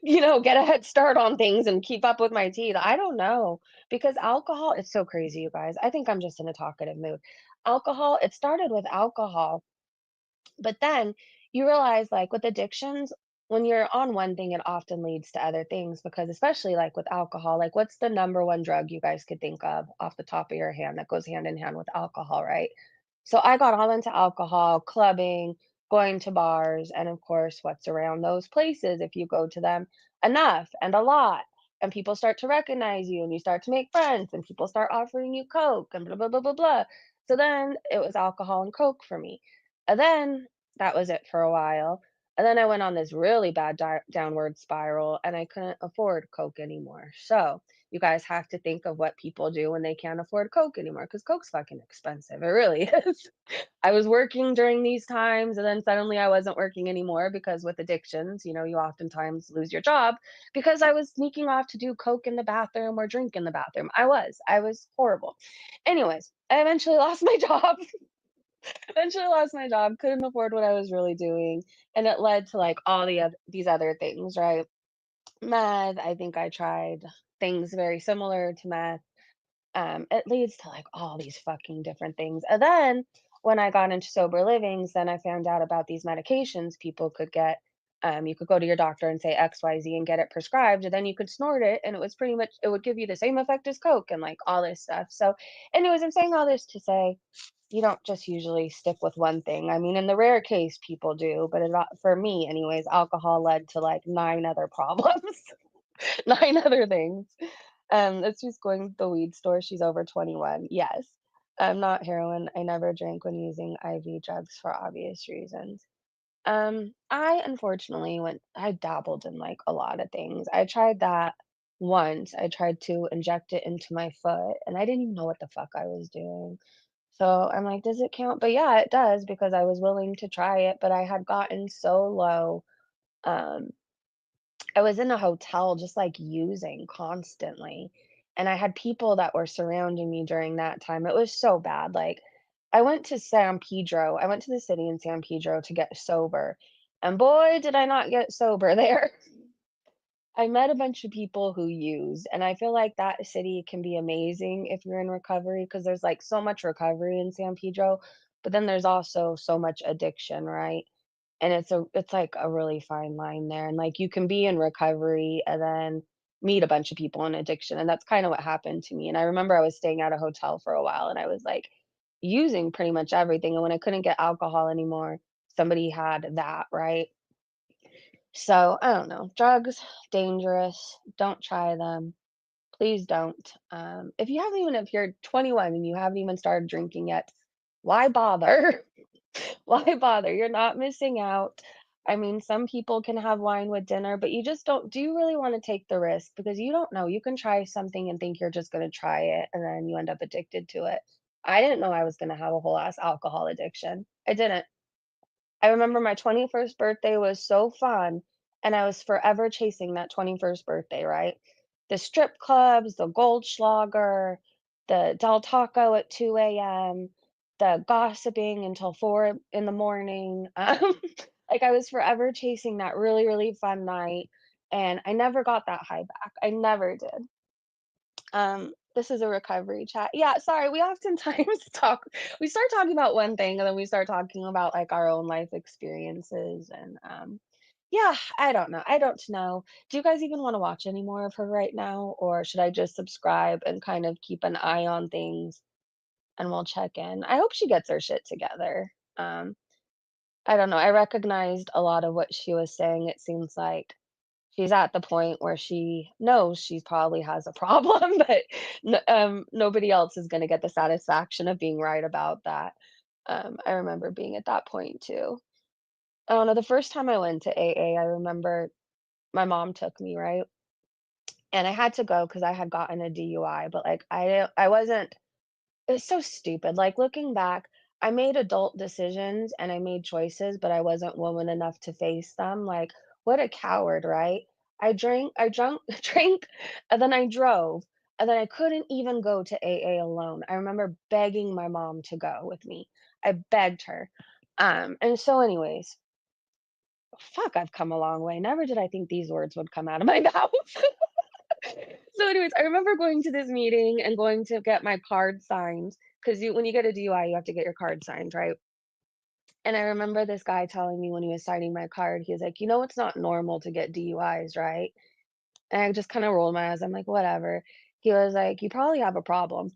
get a head start on things and keep up with my teeth. I don't know because alcohol, it's so crazy, you guys. I think I'm just in a talkative mood. Alcohol, it started with alcohol, but then you realize, like with addictions, when you're on one thing, it often leads to other things because, especially like with alcohol, like what's the number one drug you guys could think of off the top of your hand that goes hand in hand with alcohol, right? So I got all into alcohol, clubbing, going to bars, and of course, what's around those places if you go to them enough and a lot. And people start to recognize you and you start to make friends and people start offering you Coke and blah, blah, blah, blah, blah. So then it was alcohol and Coke for me. And then that was it for a while. And then I went on this really bad downward spiral and I couldn't afford Coke anymore. So you guys have to think of what people do when they can't afford Coke anymore because Coke's fucking expensive. It really is. I was working during these times and then suddenly I wasn't working anymore because with addictions, you oftentimes lose your job because I was sneaking off to do Coke in the bathroom or drink in the bathroom. I was horrible. Anyways, I eventually lost my job. Eventually lost my job, couldn't afford what I was really doing, and it led to, like, all these other things, right? Meth, I think I tried things very similar to meth. It leads to, like, all these fucking different things, and then when I got into sober livings, then I found out about these medications people could get. You could go to your doctor and say XYZ and get it prescribed, and then you could snort it, and it would give you the same effect as Coke and, like, all this stuff, so anyways, I'm saying all this to say you don't just usually stick with one thing. I mean, in the rare case, people do, but for me, anyways, alcohol led to like 9 other problems, 9 other things. It's just going to the weed store. She's over 21. Yes. Not heroin. I never drank when using IV drugs for obvious reasons. I unfortunately I dabbled in like a lot of things. I tried that once. I tried to inject it into my foot, and I didn't even know what the fuck I was doing. So I'm like, "Does it count?" But yeah, it does because I was willing to try it, but I had gotten so low. Um, I was in a hotel just like using constantly, and I had people that were surrounding me during that time. It was so bad. Like, I went to San Pedro. I went to the city in San Pedro to get sober, and boy, did I not get sober there. I met a bunch of people who use, and I feel like that city can be amazing if you're in recovery because there's like so much recovery in San Pedro, but then there's also so much addiction, right? And it's like a really fine line there. And like you can be in recovery and then meet a bunch of people in addiction. And that's kind of what happened to me. And I remember I was staying at a hotel for a while and I was like using pretty much everything. And when I couldn't get alcohol anymore, somebody had that, right? So, I don't know. Drugs, dangerous. Don't try them. Please don't. If you're 21 and you haven't even started drinking yet, why bother? Why bother? You're not missing out. I mean, some people can have wine with dinner, but you just don't. Do you really want to take the risk? Because you don't know. You can try something and think you're just going to try it, and then you end up addicted to it. I didn't know I was going to have a whole ass alcohol addiction. I didn't. I remember my 21st birthday was so fun, and I was forever chasing that 21st birthday, right? The strip clubs, the Goldschlager, the Del Taco at 2 a.m., the gossiping until 4 in the morning. Like I was forever chasing that really, really fun night, and I never got that high back. I never did. This is a recovery chat. Yeah, sorry, we oftentimes talk we start talking about one thing and then we start talking about like our own life experiences and yeah, I don't know. I don't know. Do you guys even want to watch any more of her right now or should I just subscribe and kind of keep an eye on things and we'll check in? I hope she gets her shit together. I don't know. I recognized a lot of what she was saying. It seems like she's at the point where she knows she probably has a problem, but nobody else is going to get the satisfaction of being right about that. I remember being at that point too. I don't know. The first time I went to AA, I remember my mom took me, right? And I had to go because I had gotten a DUI, but like I wasn't. It was so stupid. Like looking back, I made adult decisions and I made choices, but I wasn't woman enough to face them. Like, what a coward, right? I drunk, drank, and then I drove, and then I couldn't even go to AA alone. I remember begging my mom to go with me. I begged her. And so, anyways, fuck, I've come a long way. Never did I think these words would come out of my mouth. So, anyways, I remember going to this meeting and going to get my card signed because when you get a DUI, you have to get your card signed, right? And I remember this guy telling me when he was signing my card, he was like, it's not normal to get DUIs, right? And I just kind of rolled my eyes. I'm like, whatever. He was like, you probably have a problem.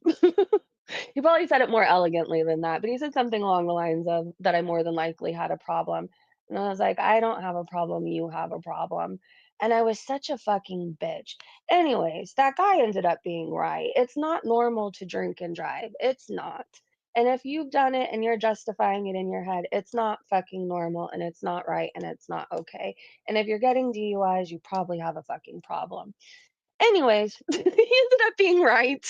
He probably said it more elegantly than that, but he said something along the lines of that I more than likely had a problem. And I was like, I don't have a problem, you have a problem. And I was such a fucking bitch. Anyways, that guy ended up being right. It's not normal to drink and drive. It's not. And if you've done it and you're justifying it in your head, it's not fucking normal and it's not right and it's not okay. And if you're getting DUIs, you probably have a fucking problem. Anyways, he ended up being right.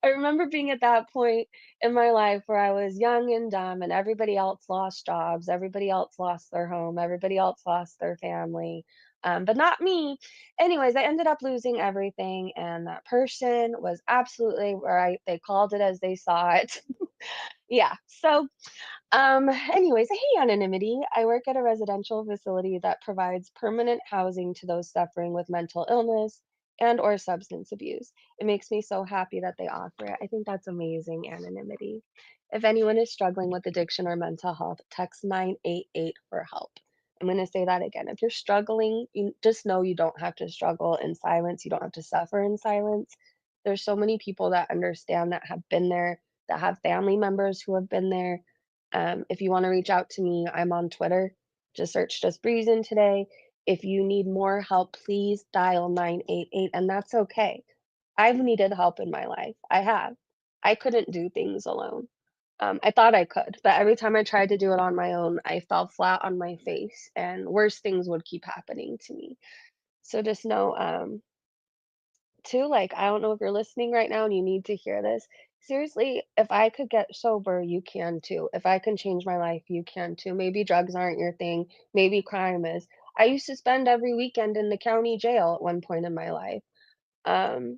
I remember being at that point in my life where I was young and dumb, and everybody else lost jobs, everybody else lost their home, everybody else lost their family, but not me. Anyways, I ended up losing everything, and that person was absolutely right. They called it as they saw it. Yeah. So anyways, hey, anonymity. I work at a residential facility that provides permanent housing to those suffering with mental illness and or substance abuse. It makes me so happy that they offer it. I think that's amazing, anonymity. If anyone is struggling with addiction or mental health, text 988 for help. I'm going to say that again. If you're struggling, you just know you don't have to struggle in silence. You don't have to suffer in silence. There's so many people that understand that have been there, that have family members who have been there. If you want to reach out to me, I'm on Twitter. Just search Just Breezing today. If you need more help, please dial 988, and that's okay. I've needed help in my life. I have. I couldn't do things alone. I thought I could, but every time I tried to do it on my own, I fell flat on my face, and worse things would keep happening to me. So just know, too, like, I don't know if you're listening right now and you need to hear this. Seriously, if I could get sober, you can too. If I can change my life, you can too. Maybe drugs aren't your thing. Maybe crime is. I used to spend every weekend in the county jail at one point in my life. Um,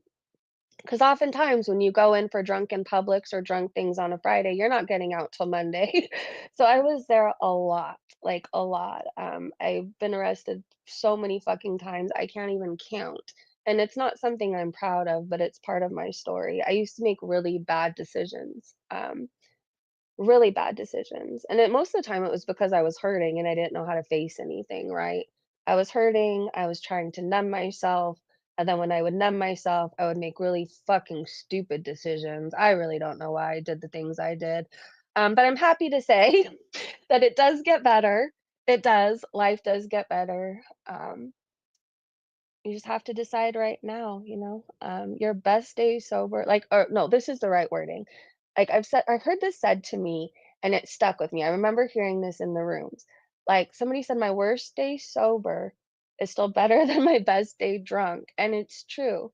because oftentimes when you go in for drunken Publix or drunk things on a Friday, you're not getting out till Monday. So I was there a lot, like a lot. I've been arrested so many fucking times, I can't even count. And it's not something I'm proud of, but it's part of my story. I used to make really bad decisions. Really bad decisions. And most of the time it was because I was hurting and I didn't know how to face anything, right? I was hurting, I was trying to numb myself, and then when I would numb myself, I would make really fucking stupid decisions. I really don't know why I did the things I did. But I'm happy to say that it does get better. It does. Life does get better. You just have to decide right now, your best day sober, like, or no, this is the right wording. Like I've heard this said to me, and it stuck with me. I remember hearing this in the rooms. Like somebody said, my worst day sober is still better than my best day drunk. And it's true.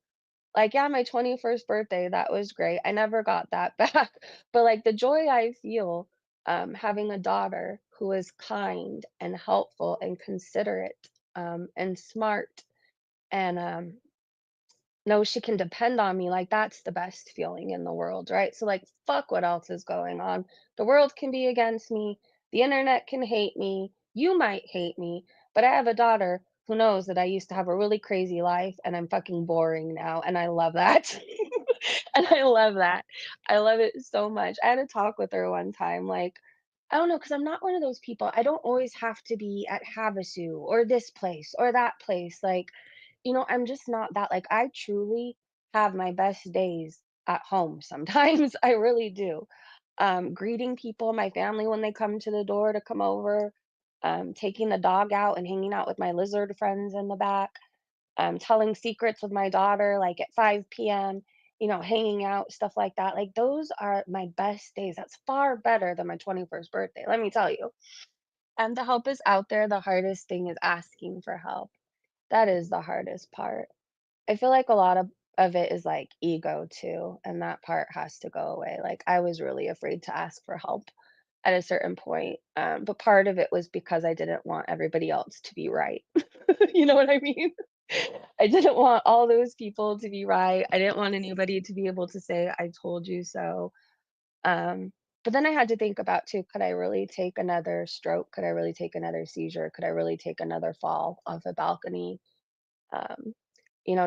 Like, yeah, my 21st birthday, that was great. I never got that back. But like the joy I feel having a daughter who is kind and helpful and considerate and smart and knows she can depend on me, like that's the best feeling in the world, right? So like fuck what else is going on. The world can be against me, the internet can hate me, you might hate me, but I have a daughter who knows that I used to have a really crazy life and I'm fucking boring now and I love that. And I love that. I love it so much. I had a talk with her one time like I don't know, because I'm not one of those people. I don't always have to be at Havasu or this place or that place. Like, I'm just not that. Like, I truly have my best days at home sometimes. I really do. Greeting people, my family when they come to the door to come over, taking the dog out and hanging out with my lizard friends in the back, telling secrets with my daughter, like at 5 p.m., hanging out, stuff like that. Like, those are my best days. That's far better than my 21st birthday, let me tell you. And the help is out there. The hardest thing is asking for help. That is the hardest part. I feel like a lot of it is like ego too, and that part has to go away. Like I was really afraid to ask for help at a certain point, but part of it was because I didn't want everybody else to be right. You know what I mean? I didn't want all those people to be right. I didn't want anybody to be able to say, "I told you so." Um, but then I had to think about too, could I really take another stroke? Could I really take another seizure? Could I really take another fall off a balcony? Um,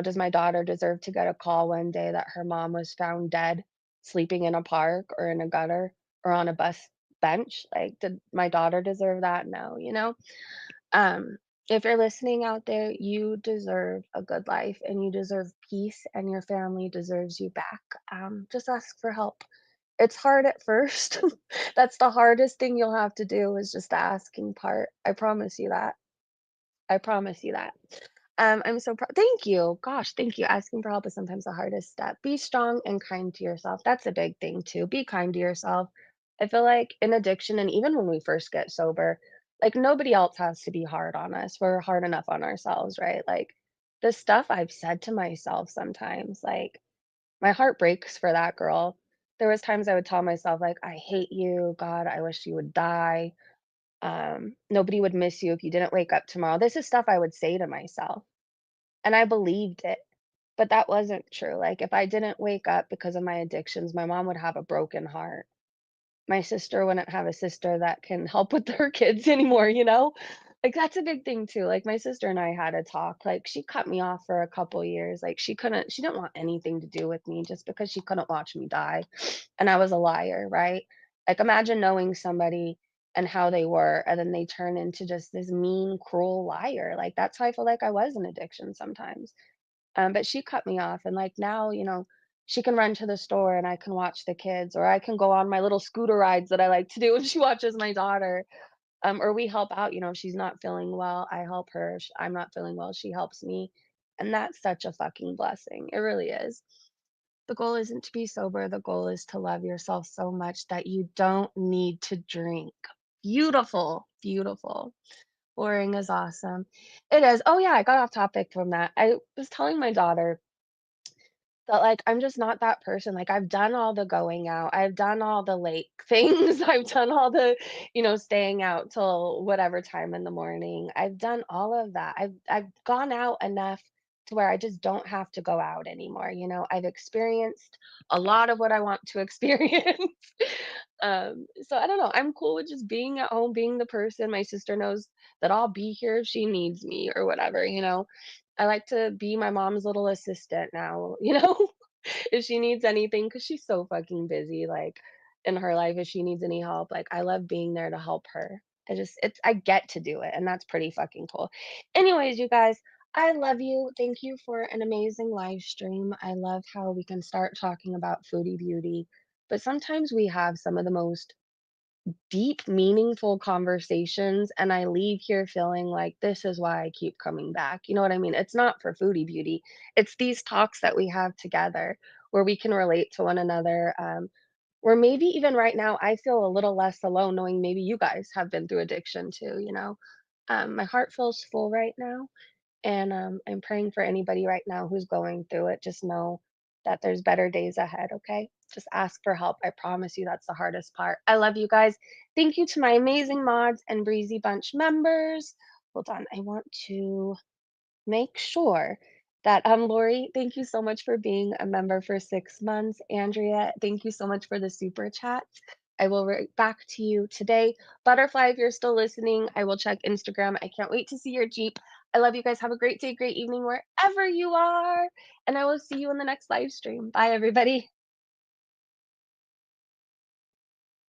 does my daughter deserve to get a call one day that her mom was found dead, sleeping in a park or in a gutter or on a bus bench? Like, did my daughter deserve that? No, Um, if you're listening out there, you deserve a good life and you deserve peace, and your family deserves you back. Just ask for help. It's hard at first. That's the hardest thing you'll have to do is just the asking part. I promise you that. I promise you that. I'm so proud. Thank you. Gosh, thank you. Asking for help is sometimes the hardest step. Be strong and kind to yourself. That's a big thing too. Be kind to yourself. I feel like in addiction, and even when we first get sober, like nobody else has to be hard on us. We're hard enough on ourselves, right? Like the stuff I've said to myself sometimes, like my heart breaks for that girl. There was times I would tell myself, like, I hate you. God, I wish you would die. Nobody would miss you if you didn't wake up tomorrow. This is stuff I would say to myself. And I believed it, but that wasn't true. Like, if I didn't wake up because of my addictions, my mom would have a broken heart. My sister wouldn't have a sister that can help with her kids anymore? Like, that's a big thing too. Like, my sister and I had a talk. Like, she cut me off for a couple years. Like, she didn't want anything to do with me just because she couldn't watch me die. And I was a liar, right? Like, imagine knowing somebody and how they were, and then they turn into just this mean, cruel liar. Like, that's how I feel like I was in addiction sometimes. But she cut me off, and like now, she can run to the store and I can watch the kids, or I can go on my little scooter rides that I like to do, and she watches my daughter. Or we help out, if she's not feeling well, I help her. I'm not feeling well, she helps me. And that's such a fucking blessing. It really is. The goal isn't to be sober, the goal is to love yourself so much that you don't need to drink. Beautiful, beautiful. Boring is awesome. It is. Oh yeah, I got off topic from that. I was telling my daughter that like I'm just not that person. Like I've done all the going out. I've done all the late things. I've done all the, staying out till whatever time in the morning. I've done all of that. I've gone out enough to where I just don't have to go out anymore. I've experienced a lot of what I want to experience. So I don't know. I'm cool with just being at home, being the person. My sister knows that I'll be here if she needs me or whatever. I like to be my mom's little assistant now, if she needs anything, because she's so fucking busy, like in her life, if she needs any help, like I love being there to help her. I get to do it, and that's pretty fucking cool. Anyways, you guys, I love you. Thank you for an amazing live stream. I love how we can start talking about foodie beauty, but sometimes we have some of the most deep, meaningful conversations, and I leave here feeling like this is why I keep coming back. You know what I mean? It's not for foodie beauty. It's these talks that we have together where we can relate to one another. Or maybe even right now, I feel a little less alone knowing maybe you guys have been through addiction too, you know? My heart feels full right now. And I'm praying for anybody right now who's going through it. Just know that there's better days ahead, okay? Just ask for help. I promise you that's the hardest part. I love you guys. Thank you to my amazing mods and Breezy Bunch members. Hold on, I want to make sure that Lori, thank you so much for being a member for 6 months. Andrea, thank you so much for the super chats. I will write back to you today. Butterfly, if you're still listening, I will check Instagram. I can't wait to see your Jeep. I love you guys. Have a great day, great evening wherever you are. And I will see you in the next live stream. Bye, everybody.